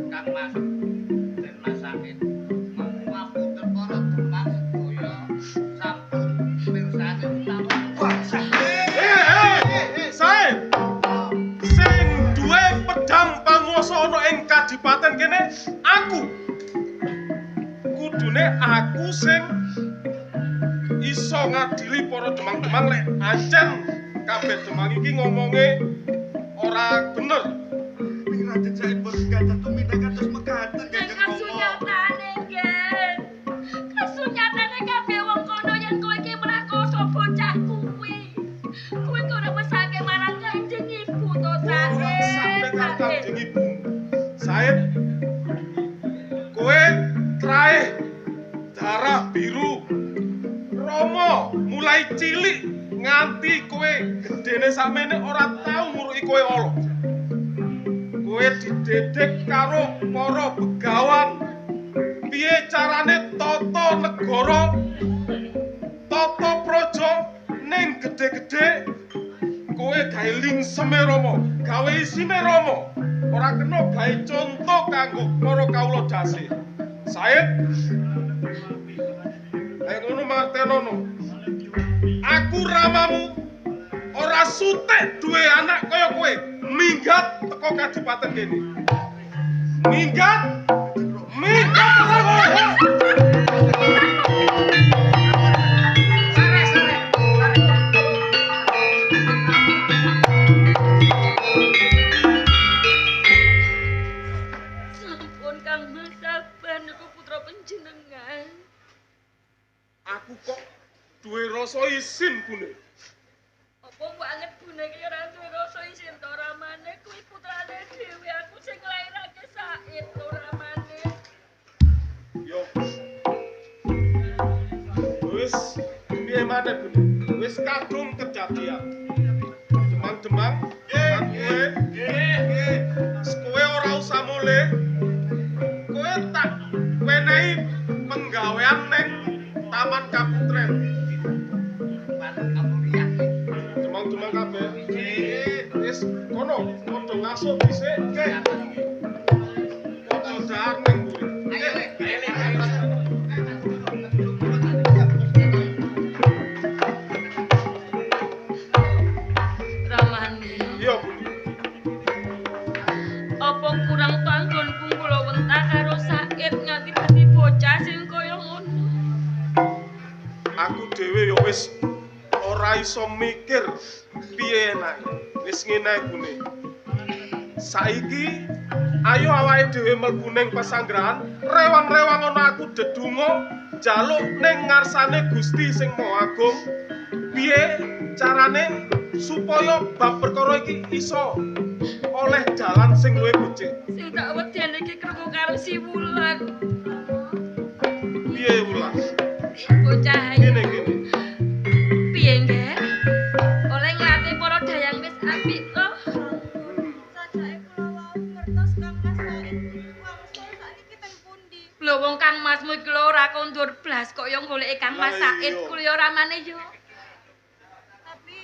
Kang Mas dan Mas Said. Ngapunten para demang sedaya sampun mirsani utawa. Eh, aku sing iso ngadili para demang-demang lek ancen kabeh demang iki ngomonge ora bener. Ning Raden Said boten gadah tumindak kados mekaten Kanjeng Rama. Kasunyatane, Gen. Kasunyatane kabeh wong kono yen kowe iki mlakosa bocah kuwi. Kowe kudu mesake marang Kanjeng Ibu to, Ora sampe Said. Kanjeng Ibu. Said kowe trae darah biru Romo mulai cilik nganti kowe gedene sakmene ora tau nguruki kowe ala. Kowe dididik karo para begawan. Piye carane tata negara, tata praja ning gedhe-gedhe kowe gawe lingseme Rama, gawe isine Rama. Ora kena gawe contoh kanggo para kawula dase. Said ayo ngono martenono. Aku ramamu ora sutek duwe anak kaya kowe. Minggat teko kadipaten kene. Minggat. Minggat Sampun Kang Mas sabar niku putra panjenengan. aku kok duwe rasa isin Bune. Apa banget Bune iki ora duwe rasa isin to ramane kuwi putrane dhewe aku sing nglairake Said to ramane. Yo. Wis piye maneh Bune? Wis kadung kejadian. Demang-demang nggih. Kowe ora usah mulih. Kowe tak wenehi penggawean ning Taman Kaputren. Demang-demang kabeh. Wis kono padha ngasuh dhisik. Nggih. Padha dahar ning mburi. Ramane. Iya, Bune. Apa kurang panggonku kula wentak karo Said nganti dadi bocah sing kaya ngono. Aku dhewe ya wis ora iso mikir piye enake. Wis ngene ae Bune. Saiki ayo awake dhewe mlebu ning pesanggrahan, rewang-rewang ana aku dedonga njaluk ning ngarsane Gusti sing Maha Agung. Piye carane supaya bab perkara iki iso oleh dalan sing luwih becik. Sing tak wedeni iki krungu karo si Wulan. Piye Wulan? Bocah ayu. Ngene. Piye nggih? Oleh nglatih para dayang wis apik to. Sajake kula wau ngertos Kang Mas Said wangsul sakniki teng pundi. Lho wong Kang Masmu iki lho ora kondur blas kok yo goleki Kang Mas Said kuwi yo ramane yo. Tapi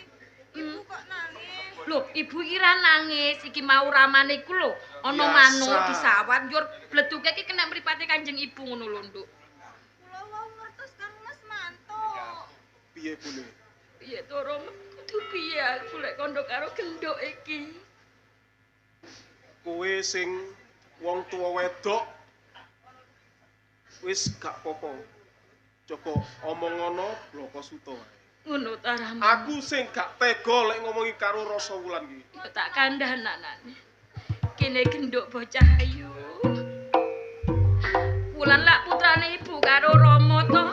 ibu kok nangis. Lho, ibu iki ra nangis, iki mau ramane iku lho, ana Biasa. manuk disawat njur bleduke iki kena mripate Kanjeng Ibu ngono lho, Nduk. Kula wau ngertos Kang Mas mantuk. Piye Bune? Piye to, Rom? Kudu piye aku lek kandha karo genduk iki. Kowe sing wong tuwa wedok wis gak apa-apa. Joko omong ngono bloko suto wae. Ngono ta Rahman. Aku sing gak tega lek ngomongi karo Rasa Wulan iki. Yo tak kandhananane. Kene genduk bocah ayu. Wulan lak putrane ibu karo Rama to.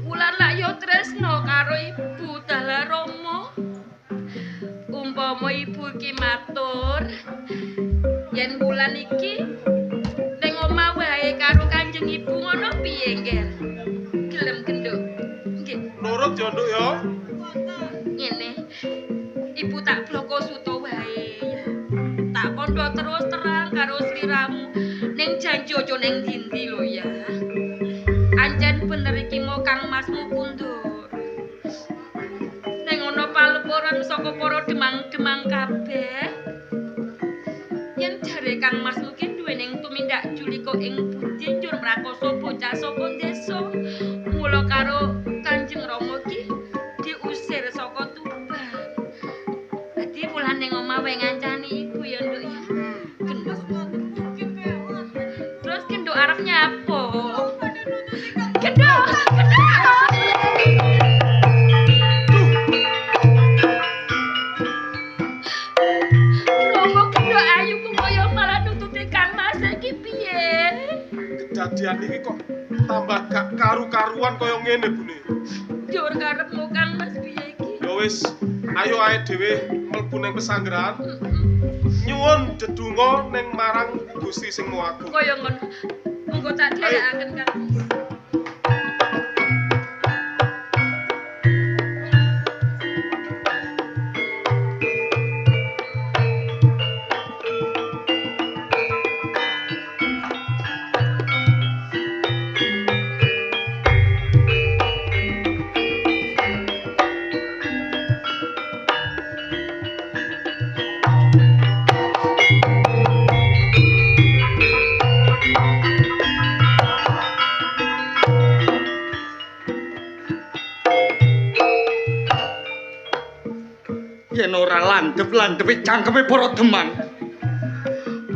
Wulan lak yo tresno karo ibu dalah Rama. Umpama ibu iki matur yen Wulan iki ning omah wae karo Kanjeng Ibu ngono piye, Ngger? Gelem genduk. Nggih. Nurut ya, Nduk ya. Ngene. Ibu tak bloko suto wae ya. Tak kandha terus terang karo sliramu. Ning janji aja ning ndi lho ya. Ancen bener iki mau Kang Masmu kundur. Ning ana palupuran saka para demang-demang kabeh. Yen jare Kang Masmu ki duwe ning tumindak julika ing budi njur mrakosa bocah saka desa. Mula karo Kanjeng Rama ki diusir saka Tuban. Dadi wulan ning omah wae ngancani ibu ya, Nduk ya. Genduk. Terus genduk arep nyapo? ngene Bune. Jur karepmu Kang Mas piye iki? Ya wis, ayo ae dhewe mlebu ning pesanggrahan. Nyuwun dedonga ning marang Gusti sing Maha Agung. Kaya ngono. Monggo tak dherekaken Kang. Yen ora landhep-landhepi cangkeme para Demang.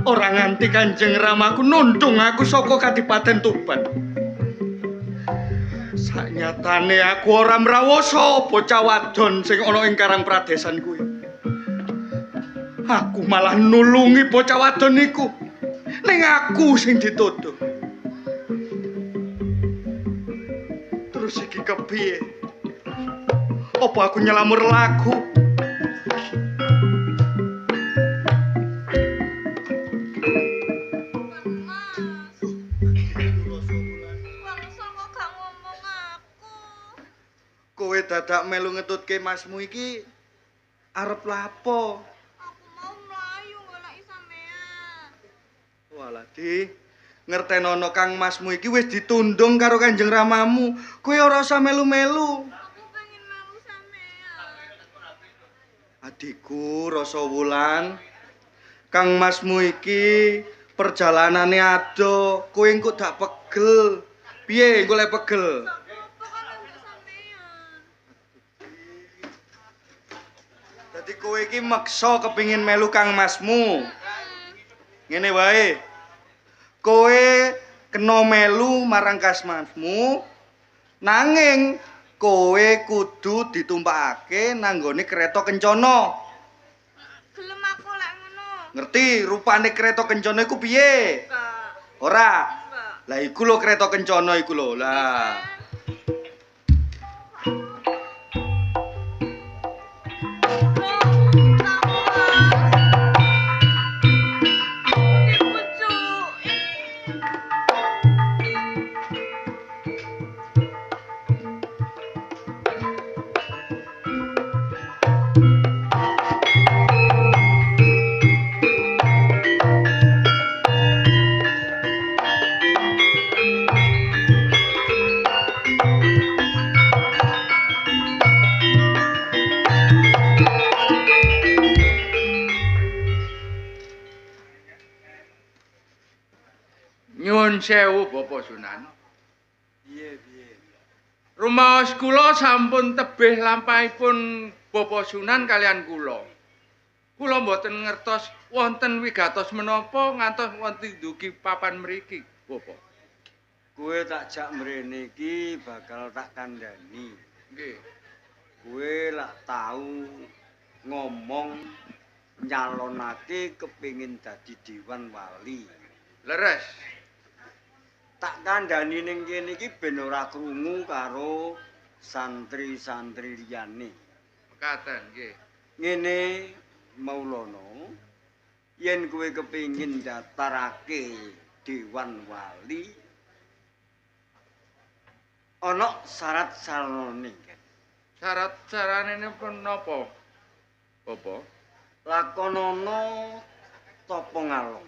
Ora nganti Kanjeng Ramaku nundung aku saka Kadipaten Tuban. Sanyatane aku ora mrawasa bocah wadon sing ana ing Karang Pradesan kuwi. Aku malah nulungi bocah wadon iku. Ning aku sing dituduh. Terus iki kepiye? Apa aku nyelamur lagu? Kowe dadak melu ngetutke masmu iki arep lapo? Aku mau mlayu goleki sampean. Walah, Di. Ngertenono Kang Masmu iki wis ditundung karo Kanjeng Ramamu. Kowe ora usah melu-melu. Aku pengen melu sampean. Adikku Rasa Wulan, Kang Masmu iki perjalanane ado, kowe engko dak pegel. Piye engko lek pegel? Dadi kowe iki meksa kepingin melu Kang Masmu. Ngene wae. Kowe kena melu marang Kang Masmu. Nanging kowe kudu ditumpakake nanggone kereta kencana. Gelem aku lek ngono. Ngerti rupane kereta kencana iku piye? Enggak. Ora. Enggak. Lah iku lho kereta kencana iku lho. Lah. Nyuwun sewu Bapak Sunan. Piye? Rumaos kula sampun tebih lampahipun Bapak Sunan kalian kula. Kula mboten ngertos wonten wigatos menapa ngantos wonten dugi papan mriki, Bapak. Kowe tak jak mrene iki bakal tak kandhani. Nggih. Kowe lak tau ngomong nyalonake kepingin dadi Dewan Wali. Leres. Tak kandhani ning kene iki ben ora krungu karo santri-santri liyane. Mekaten nggih. Ngene Maulana, yen kowe kepingin daftarake Dewan Wali ana syarat-syaratane. Syarat-syaratane napa, Bapak? Lakonana tapa ngalong.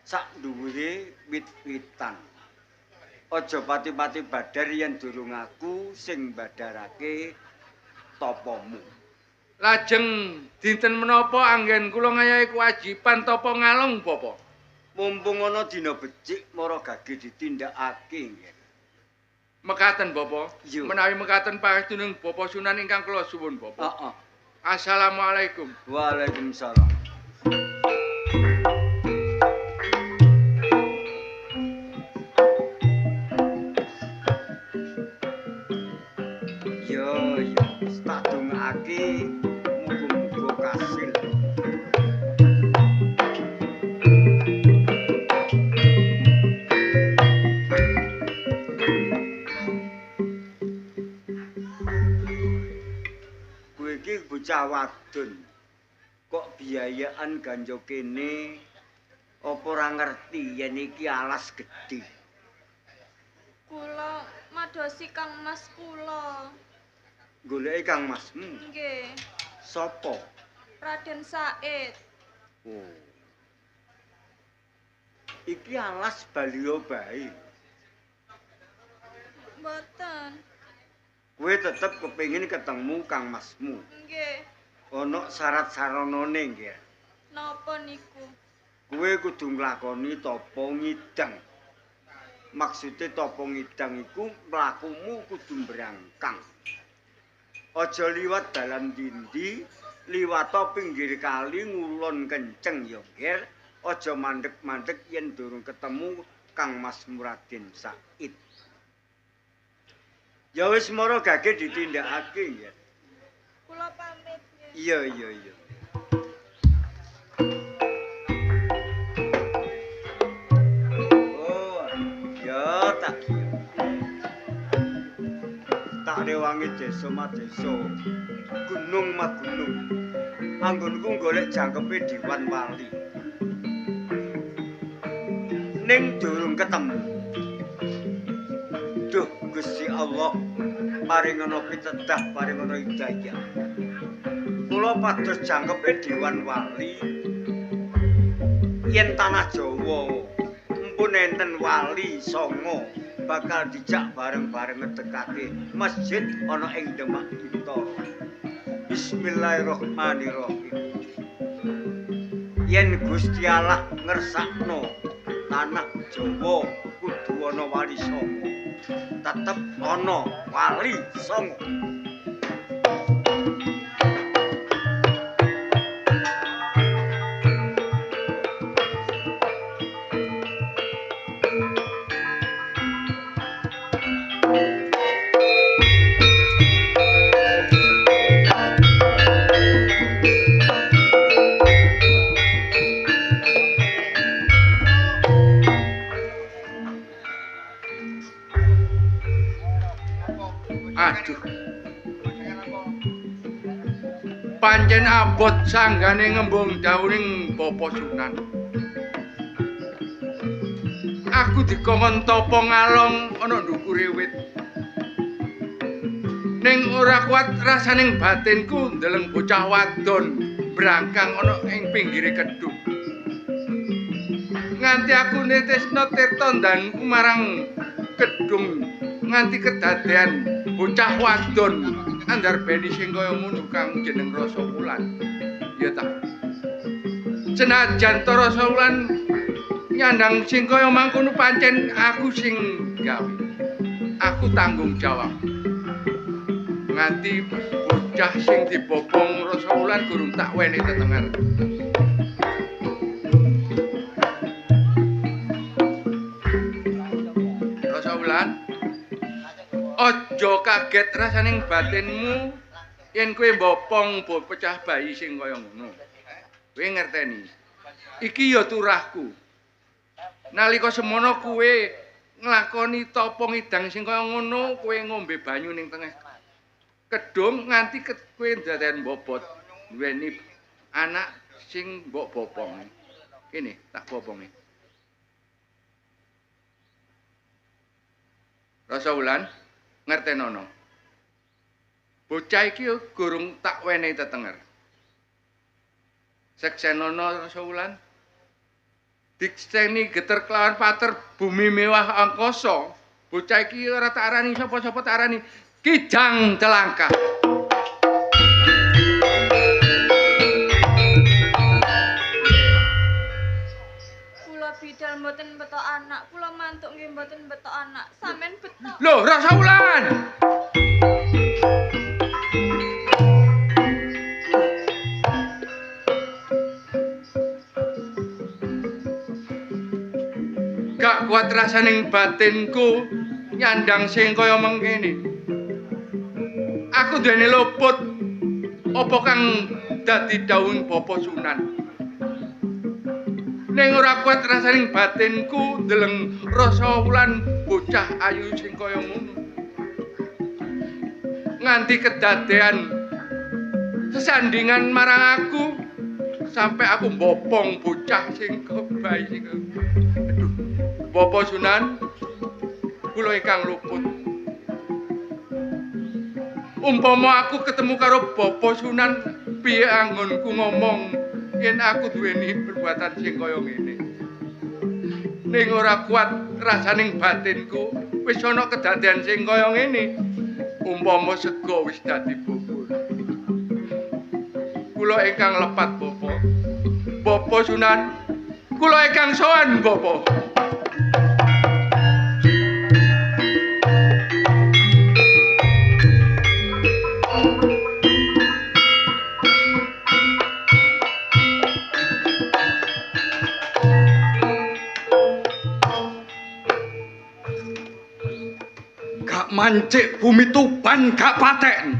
Sak dhuwure wit-witan. Aja pati-pati badar yen durung aku sing badarake tapamu. Lajeng dinten menapa anggen kula ngayahi kewajiban tapa ngalong, Bapak? Mumpung ana dina becik mara gage ditindakake nggih. Mekaten, Bapak. Menawi mekaten pangastuning Bapak Sunan ingkang kula suwun, Bapak. Heeh. Assalamualaikum. Waalaikumsalam. Yo, tak dongake muga-muga kasil. iki bocah wadon. Kok biayaan ganjo kene apa ora ngerti yen iki alas gedhe. Kula madosi Kang Mas kula. Goleki Kang Masmu. Nggih, Sopo? Raden Said. Oh. Iki alas Balio bae. Mboten. Kowe tetep kepengin ketemu Kang Masmu. Nggih. Ana syarat-saranane nggih. Napa niku? Kowe kudu nglakoni tapa ngidang. Maksude tapa ngidang iku mlakumu kudu mbrangkang. Aja liwat dalan dindi, liwata pinggir kali ngulon kenceng ya, Ger. Aja mandek-mandek yen durung ketemu Kang Mas Raden Said. Ya wis mara gage ditindakake ya. Kula pamit nggih. Iya. Oh, ya tak rewangi desa madesa, gunung magunung. Anggonku golek jangkepe Diwan Wali. Ning durung ketemu. Duh, Gusti Allah, paringana pitedah, paringana hidayah. Kula pados jangkepe Diwan Wali. Yen tanah Jawa empun enten wali songo bakal dijak bareng-bareng ngedekake masjid ana ing Demak Bintoro. Bismillahirrahmanirrahim. Yen Gusti Allah ngersakno tanah Jawa kudu ana wali songo. Tetep ana wali songo. Aduh. Pancen abot sanggane ngembung dauning Bapak Sunan. Aku dikongkon tapa ngalong ana ndukure wit. Ning ora kuat rasaning batinku ndeleng bocah wadon brangkang ana ing pinggire kedung. Nganti aku nitesno tirta ndanku marang kedung nganti kedadean bocah wadon andar beni sing kaya ngono kang jeneng Rasa Wulan. Ya ta. Senajan Rasa Wulan nyandang sing kaya mangkono pancen aku sing gawe. Aku tanggung jawab. Nganti bocah sing dibopong Rasa Wulan gurung tak wenehi tetenger. Rasa Wulan, aja kaget rasaning batinmu yen kowe mbopong bocah bayi sing kaya ngono. Kowe ngerteni. Iki ya turahku. Nalika semono kowe nglakoni tapa ngidang sing kaya ngono, kowe ngombe banyu ning tengah kedung nganti kowe ndaden bobot duweni anak sing mbok bopong. Kene tak boponge. Rasa Wulan, ngertenono. Bocah iki gurung tak wenehi tetenger. Seksenono Rasa Wulan. Dikseni geter kelawan pater bumi mewah angkasa. Bocah iki ora tak arani sapa-sapa, tak arani Kijang Celangkah. Kula bidal mboten betok anak, kula mantuk nggih mboten betok anak. Sampeyan betok. Loh, Rasa Wulan. Gak kuat rasaning batinku nyandang sing kaya mengkene. Aku duweni luput apa kang dadi dawuhing Bapak Sunan. Ning ora kuat rasaning batinku ndeleng Rasa Wulan bocah ayu sing kaya ngono. Nganti kedadean sesandingan marang aku sampai aku mbopong bocah sing bayi sing. Aduh, Bapak Sunan, kula ingkang luput. Umpama aku ketemu karo Bapak Sunan, piye anggonku ngomong yen aku duweni perbuatan sing kaya ngene. Ning ora kuat rasaning batinku, wis ana kedadean sing kaya ngene. Umpama sego wis dadi bubur. Kula ingkang lepat, Bapak. Bapak Sunan, kula ingkang sowan, Bapak. Mancik bumi Tuban gak paten.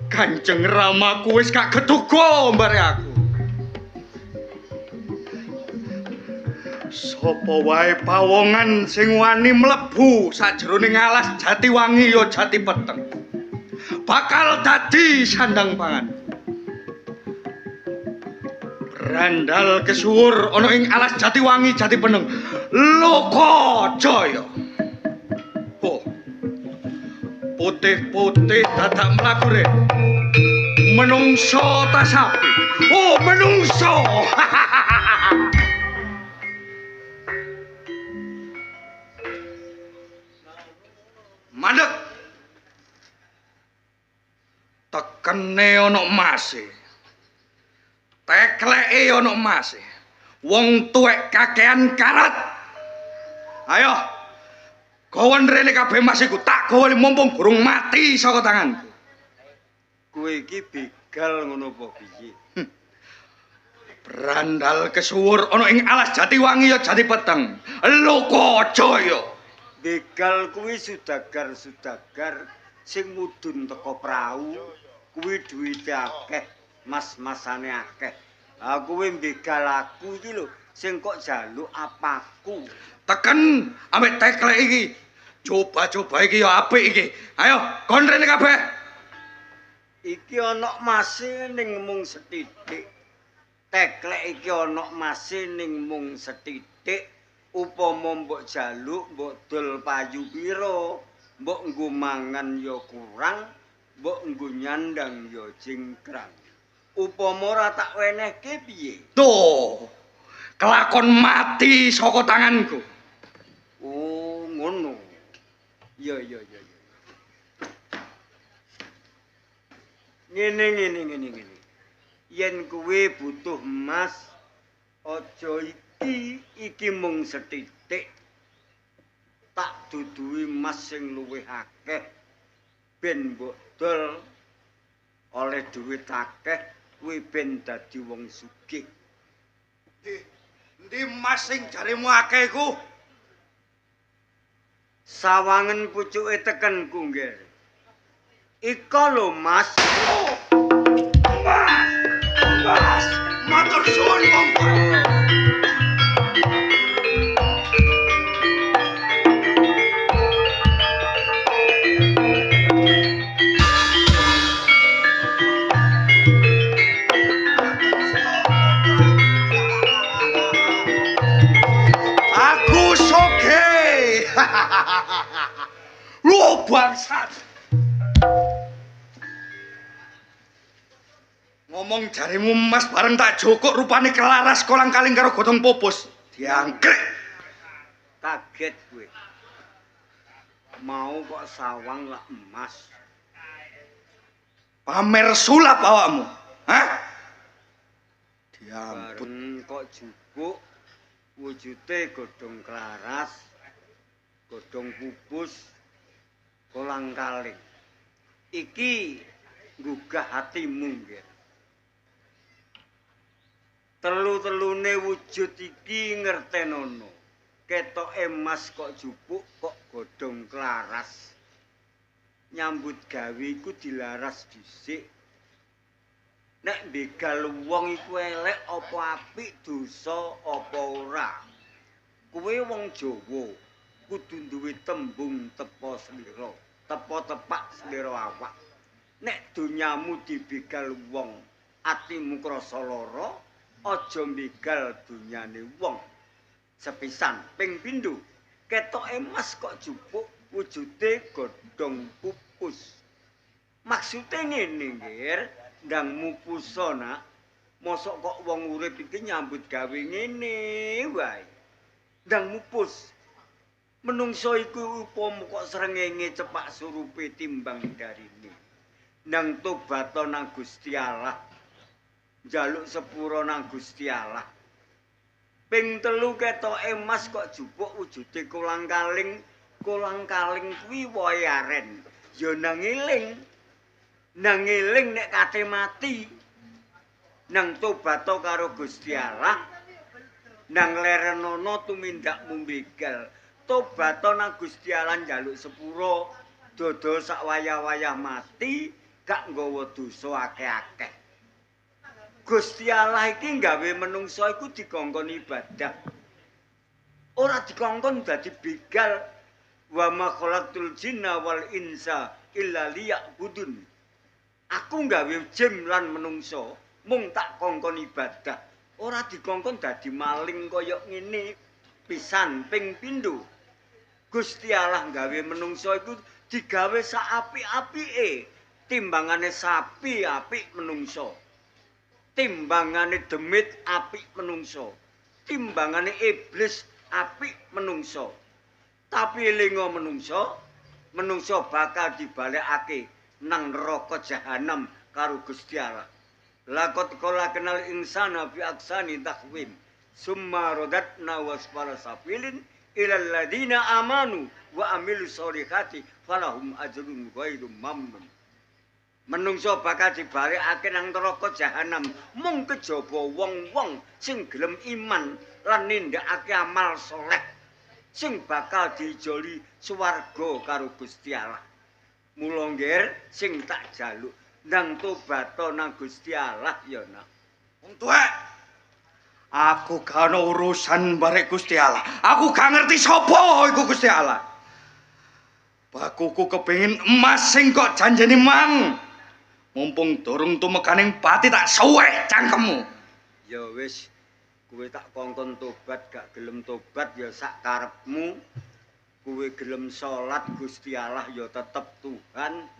Kanjeng Ramaku wis gak ketuga mbare aku. Sapa wae pawongan sing wani mlebu sajroning alas Jatiwangi ya Jatipeteng bakal dadi sandang pangan. Brandal kesuwur ana ing alas Jatiwangi Jatipeteng Lokajaya. Putih-putih dadak mlaku rek. Menungso ta sapi? Oh, menungso. Mandek. Tekene ana emase. Tekleke ana emase. Wong tuwek kakean karat. Ayo. Kawan rene kabeh mas iku tak gawe mumpung gurung mati saka tanganku. Kowe iki begal ngono apa piye? Brandal kesuwur ana ing alas Jatiwangi ya Jatipeteng Lokajaya. Begal kuwi sudagar-sudagar sing mudhun teko prau, kuwi duwite akeh, mas-masane akeh. Ha kuwi begal aku iki lho sing kok jaluk apaku. Teken ambek teklek iki. Coba-coba iki ya apik iki. Ayo, kon rene kabeh. Iki ana mase ning mung sethithik. Teklek iki ana mase ning mung sethithik. Upama mbok jaluk, mbok dol payu pira, mbok nggo mangan ya kurang, mbok nggo nyandang ya jingkrang. Upama ora tak wenehke piye? Tuh. Kelakon mati saka tanganku. Oh, ngono. Ya. Ngene. Yen kowe butuh emas, aja iki mung sethithik. Tak duduhi emas sing luwih akeh ben mbok dol oleh dhuwit akeh, kowe ben dadi wong sugih. Ndi emas sing jaremu akeh iku? Sawangen pucuke tekenku, Ngger. Ika lho, Mas. Mas, matur suwun monggo. Aku sugih. Lu bangsat. Ngomong jarimu emas bareng tak jokok rupane kelaras kolang-kaling karo godhong pupus. Diangkrek. Kaget kowe. Mau kok sawang lak emas. Pamer sulap awakmu. Hah? Diampun kok jupuk wujude godhong kelaras, godhong pupus, kolang-kaling. Iki nggugah hatimu, Ngger. Telu-telune wujud iki ngertenono. Ketoke emas kok jupuk kok godhong kelaras. Nyambut gawe iku dilaras dhisik. Nek begal wong iku elek apa apik, dosa apa ora. Kowe wong Jawa kudu duwe tembung tepa slira, tepa-tepak slira awak. nek donyamu dibegal wong atimu krasa lara aja mbegal donyane wong. Sepisan ping pindho ketoke Mas kok jupuk wujude godhong pupus. Maksude ngene nggih, ndang mupusa nak. Mosok kok wong urip iki nyambut gawe ngene wae. Ndang mupus. Menungso iku upama kok srengenge cepak surupe timbang darine. Nang tobat nang Gusti Allah. Njaluk sepura nang Gusti Allah. Ping 3 ketoke Mas kok jupuk wujude kolang-kaling kuwi wae aren. Ya nang eling nek kate mati. Nang tobat karo Gusti Allah. Nang lerenana tumindakmu mbegal. Tobat nang Gusti Allah njaluk sepura dodol sak wayah-wayah mati gak nggawa dosa akeh-akeh. Gusti Allah iki gawe menungso iku dikongkon ibadah. Ora dikongkon dadi begal. Wa ma khalaqtul jinna wal insa illa liya'budun. Aku gawe jin lan menungso mung tak kongkon ibadah. Ora dikongkon dadi maling kaya ngene. Pisan ping pindho. Gusti Allah gawe menungso iku digawe sak apik-apike. Timbangane sapi apik menungso. Timbangane demit apik menungso. Timbangane iblis apik menungso. Tapi elinga menungso bakal dibalekake nang neraka jahanam karo Gusti Allah. Laqad khalaqnal insana fi ahsani taqwim. Summa radatna wasfala safilin ilal ladina amanu wa amilus solihati falahum ajrun ghairu mamnun. Menungso bakal dibalekake nang neraka jahanam mung kejaba wong-wong sing gelem iman lan nindakake amal saleh sing bakal dijoli swarga karo Gusti Allah. Mula nggih sing tak jaluk nang tobat nang Gusti Allah ya nak. Wong tuwek. Aku gak ana urusan barek Gusti Allah. Aku gak ngerti sapa iku Gusti Allah. Bakuku kepengin emas sing kok janjeni mang. Mumpung durung tumekaning pati tak suweh cangkemmu. Ya wis, kowe tak kongkon tobat gak gelem tobat ya sak karepmu. Kowe gelem salat Gusti Allah ya tetep Tuhan.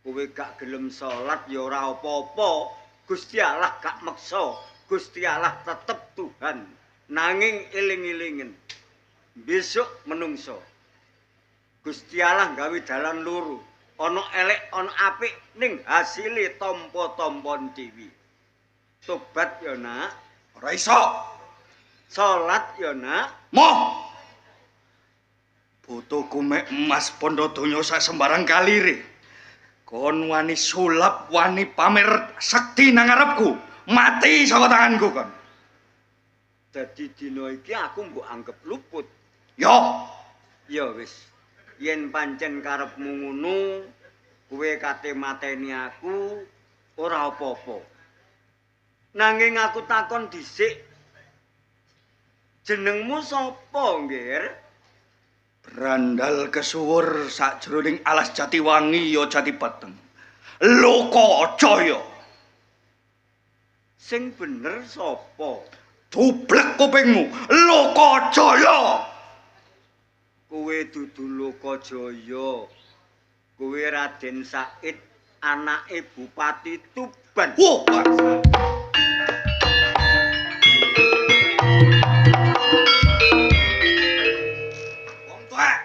Kowe gak gelem salat ya ora apa-apa. Gusti Allah gak meksa. Gusti Allah tetep Tuhan. Nanging eling-elingen. Besok menungso. Gusti Allah gawe dalan loro. Ana elek, ana apik ning hasile tampa-tampon dewi. Tobat ya nak. Ora iso. Salat ya nak. Moh. Butuhku mek emas pondo donya sak sembarang kalire. Kon wani sulap, wani pamer sekti nang ngarepku. Mati saka tanganku kon. Dadi dina iki aku mbok anggap luput. Yo. Ya wis. Yen pancen karepmu ngono, kowe kate mateni aku ora apa-apa. Nanging aku takon dhisik. Jenengmu sapa, Nggir? Brandal kesuwur sakjroning alas Jatiwangi ya Jatipeteng. Lokajaya. Sing bener sapa? Dublek kupingmu. Lokajaya. Kowe dudu Lokajaya. Kowe Raden Said, anake Bupati Tuban. Wah, wong tuwek.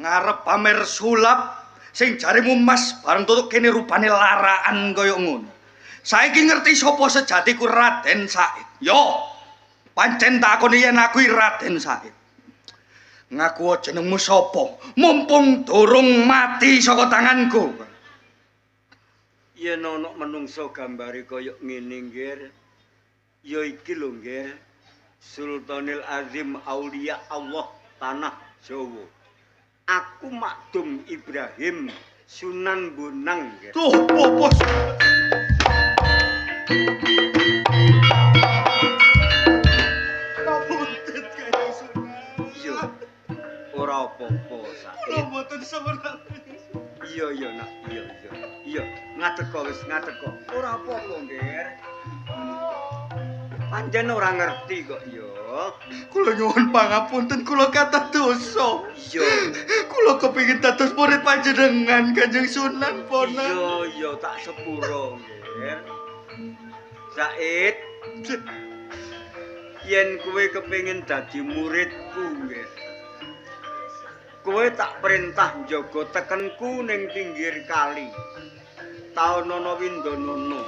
Ngarep pamer sulap sing jarimu Mas bareng tutuk kene rupane laraan kaya ngono. Saiki ngerti sapa sejatiku Raden Said. Yo, pancen takoni yen aku Raden Said. Ngaku jenengmu sapa? Mumpung durung mati saka tanganku. Yen ana menungso gambare kaya ngene, Nggir. Ya iki lho, Nggir. Sultanil Azim Aulia Allah Tanah Jawa. Aku Makdum Ibrahim Sunan Bonang, Nggir. Tuh, popos. Ora apa-apa, Said. Kula mboten sewenang. Iya nak, iya. Ngadeg wis ngadeg. Ora apa-apa, Nger. Panjen ora ngerti kok ya. Kula nyuwun pangapunten kula kathah dosa. Iya. Kula kepengin dados murid panjenengan Kanjeng Sunan Ponan. Iya, tak sepuro, Nger. Said, yen kowe kepengin dadi muridku, Nger. Kowe tak perintah njaga tekenku ning pinggir kali. Taunana Windanono.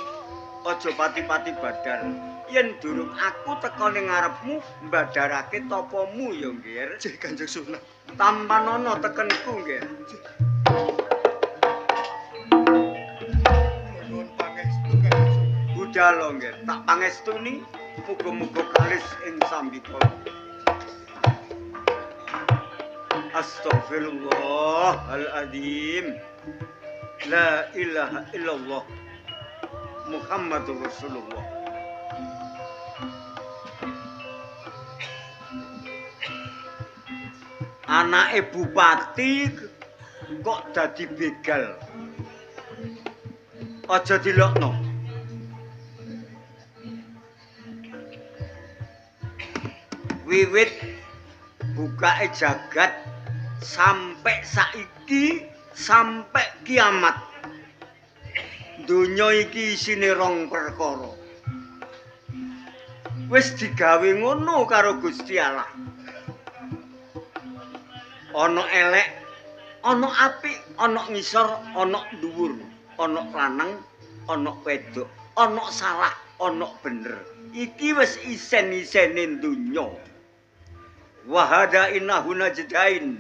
Aja pati-pati badar. Yen durung aku teka ning ngarepmu mbadarake tapamu ya, Nggir. Nggih, Kanjeng Sunan. Tampanana tekenku, Nggir. Nuwun pangestu, Kanjeng Sunan. Budhal, Nggir. Tak pangestuni muga-muga kalis ing sambikala. Astaghfirullahaladzim. La ilaha illallah. Muhammadur Rasulullah. Anake bupati kok dadi begal. Aja dilokno. Wiwit bukake jagat sampai saiki sampai kiamat. Donya iki isine rong perkara. Wis digawe ngono karo Gusti Allah. Ana elek, ana apik, ana ngisor, ana dhuwur, ana lanang, ana wedok, ana salah, ana bener. Iki wis isen-isene donya. Wa hada innahu najdain.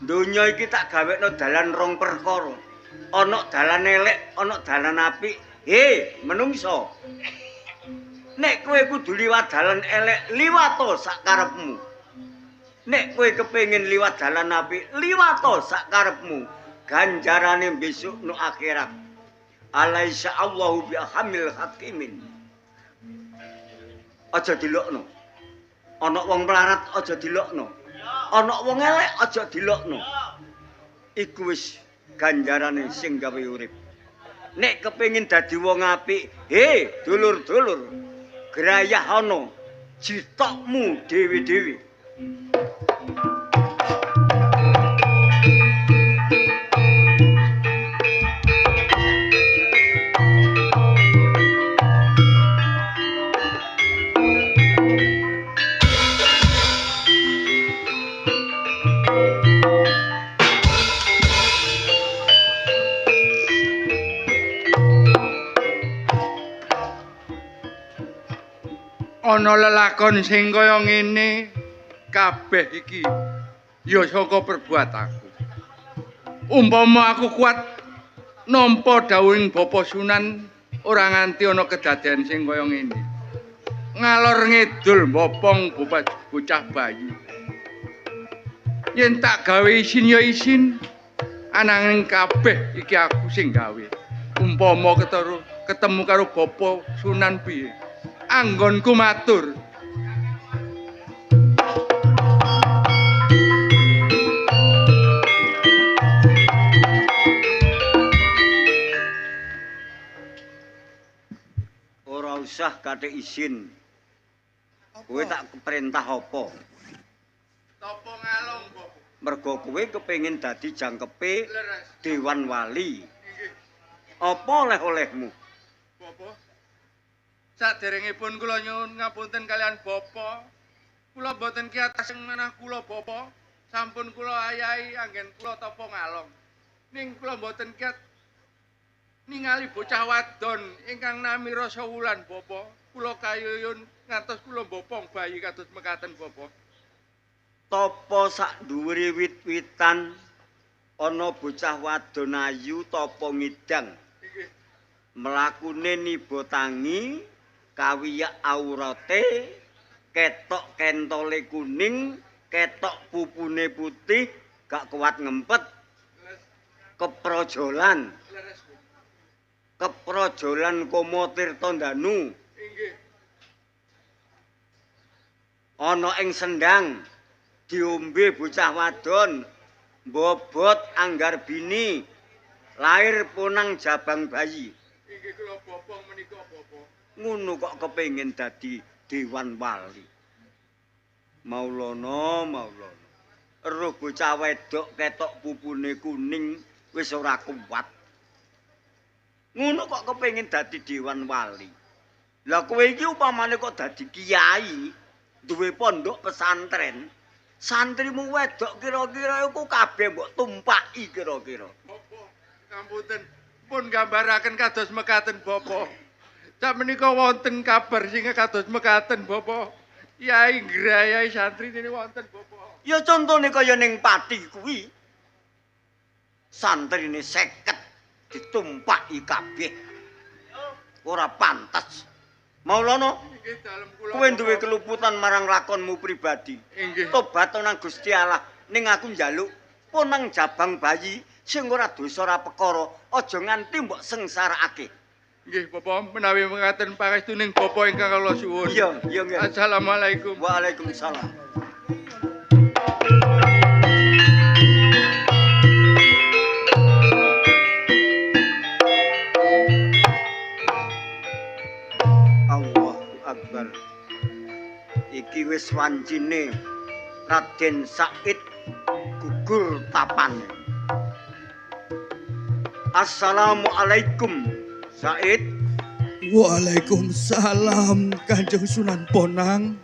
Donya iki tak gawekno dalan rong perkara. Ana dalan elek, ana dalan apik. He, menungso. Nek kowe kudu liwat dalan elek, liwato sak karepmu. Nek kowe kepengin liwat dalan apik, liwato sak karepmu. Ganjarane besok no akhirat. Alaisa Allahu bi ahamil hakimin. Aja dilokno. Ana wong melarat aja dilokno. Ana wong elek aja dilokno. Iku wis ganjarane sing gawe urip. Nek kepengin dadi wong apik, he dulur-dulur, grayahana jitokmu dhewe-dhewe. Ana lelakon sing kaya ngene kabeh iki ya saka perbuatanku. Umpama aku kuat nampa dawuhing Bapa Sunan ora nganti ana kedadian sing kaya ngene. Ngalor ngidul mbopong bocah bayi. Yen tak gawe isin ya isin, ananging kabeh iki aku sing gawe. Umpama ketemu karo Bapa Sunan piye? Anggonku matur. Ora usah kathik izin. Kowe tak perintah apa? Tapa ngalong, Bapak? Mergo kowe kepengin dadi jangkepe Dewan Wali. Apa oleh-olehmu? Bapak, saderengipun kula nyuwun ngapunten kalian Bapak. Kula boten ki atas ing manah kula Bapak. Sampun kula ayahi anggen kula tapa ngalong. Ning kula boten kiat ningali bocah wadon ingkang nami Rasa Wulan Bapak. Kula kayuyun ngantos kula mbopong bayi kados mekaten Bapak. Tapa sak dhuwure wit-witan ana bocah wadon ayu tapa ngidang. Mlakune niba tangi kawiyak aurate, ketok kentole kuning, ketok pupune putih, gak kuat ngempet. Keprojolan. Keprojolan Koma Tirtandanu. Inggih. Ana ing sendang diombe bocah wadon, bobot Anggarbini Lahir punang jabang bayi. Inggih kula bapa menika bapa. Ngono kok kepengin dadi dewan wali. Maulana. Roh bocah wedok ketok pupune kuning wis ora kuat. Ngono kok kepengin dadi dewan wali. Lah kowe iki upamane kok dadi kiai, duwe pondok pesantren, santrimu wedok kira-kira iku kabeh mbok tumpaki kira-kira. Bapa, ngapunten, pun gambaraken kados mekaten bapa. Sak menika wonten kabar sing kados mekaten bapa. Yai ngrayai santri ini wonten bapa. Ya contone kaya ning Pati kuwi. Santrine 50 ditumpaki kabeh. Ora pantes. Maulana, kowe duwe keluputan marang lakonmu pribadi. Tobat nang Gusti Allah, ning aku njaluk punang jabang bayi sing ora dosa ora perkara, aja nganti mbok sengsarakake. Nggih, Bapa, menawi mekaten pangestuning Bapa ingkang kula suwun. Iya, nggih. Assalamualaikum. Waalaikumsalam. Akbar. Iki wis wancine Raden Said gugur tapane. Assalamualaikum Said. Waalaikumsalam Kanjeng Sunan Bonang.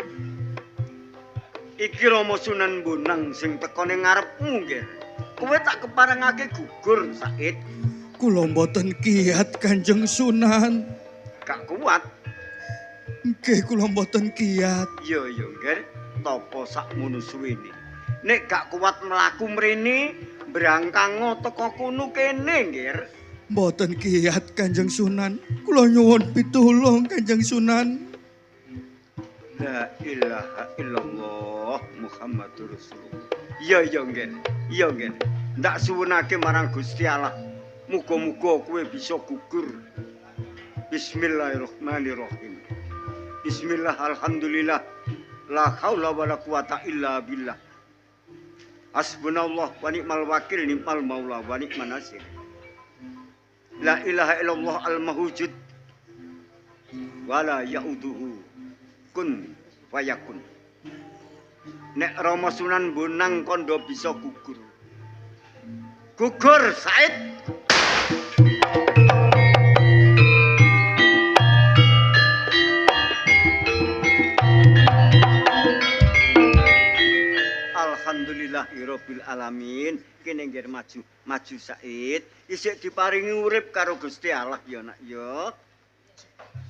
Iki Rama Sunan Bonang sing teko ning ngarepmu nggih. Kowe tak keparengake gugur Said. Kula mboten kiat Kanjeng Sunan. Gak kuat. Nggih kula mboten kiat. Iya nggih, tapa sakmono suwene. Nek gak kuat mlaku mrene, brangkang teko kono kene nggih. Mboten kiat Kanjeng Sunan. Kula nyuwun pitulung Kanjeng Sunan. La ilaha illallah Muhammadur Rasulullah. Iya nggih. Ndak suwunake marang Gusti Allah. Muga-muga kowe bisa gugur. Bismillahirrahmanirrahim. Bismillah, alhamdulillah, la haula wa la quwata illa billah. Hasbunallah wa ni'mal wakil, ni'mal maula wa ni'man nasir. La ilaha illallah al-mahujud wa la ya'uduhu kun fayakun. Nek Rama Sunan Bonang kondo bisa gugur. Gugur Said. Alhamdulillahirabbil alamin. Kene nggih maju Said. Isih diparingi urip karo Gusti Allah ya nak ya.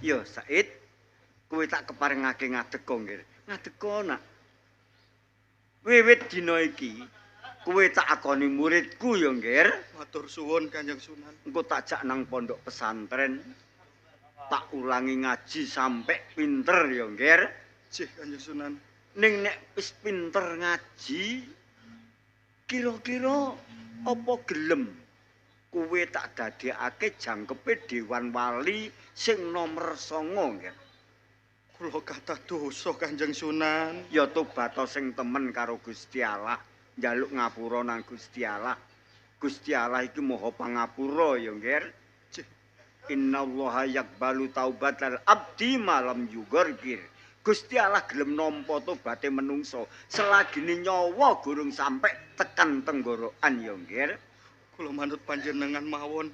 Ya Said, kowe tak keparengake ngadeka nggih. Ngadeka nak. Wiwit dina iki kowe tak akoni muridku ya nggih. Matur suwun Kanjeng Sunan. Engko tak jak nang pondok pesantren. Tak ulangi ngaji sampai pinter ya nggih. Nggih Kanjeng Sunan. Ning nek wis pinter ngaji, kira-kira apa gelem kowe tak dadekake jangkepe dewan wali sing nomor 9 nggih. Kula kathah dosa Kanjeng Sunan. Ya tobat sing temen karo Gusti Allah, njaluk ngapura nang Gusti Allah. Gusti Allah iki Maha Pangapura ya nggih. Innallaha yaqbalu taubatal abdi malam yugorgir. Gusti Allah gelem nampa tobaté menungso selagine nyawa gurung sampe tekan tenggorokan ya nggih. Kula manut panjenengan mawon.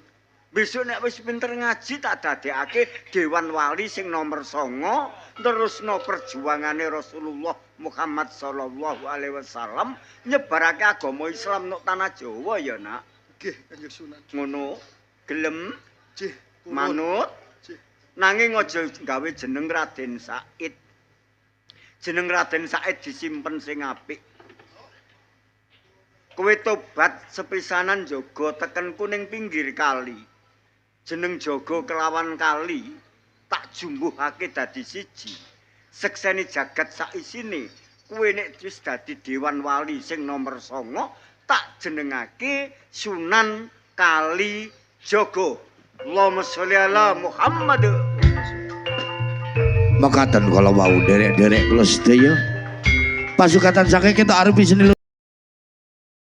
Besok nek wis pinter ngaji tak dadekake dewan wali sing nomor 9 terusno perjuangane Rasulullah Muhammad sallallahu alaihi wasallam nyebarake agama Islam nang tanah Jawa ya nak. Nggih Kanjeng Sunan. Ngono gelem nggih manut. Nanging aja gawe jeneng Raden Said. Jeneng Raden Said disimpen sing apik. Kowe tobat sepisanan jaga tekenku ning pinggir kali. Jeneng jaga kelawan kali tak jumbuhake dadi siji. Sekseni jagat sak isine. Kowe nek wis dadi dewan wali sing nomor 9 tak jenengake Sunan Kali Jaga. Allahumma sholli ala Muhammad. Makaten kala wau derek-derek kula sedaya. Pasukatan saking kita arepi seni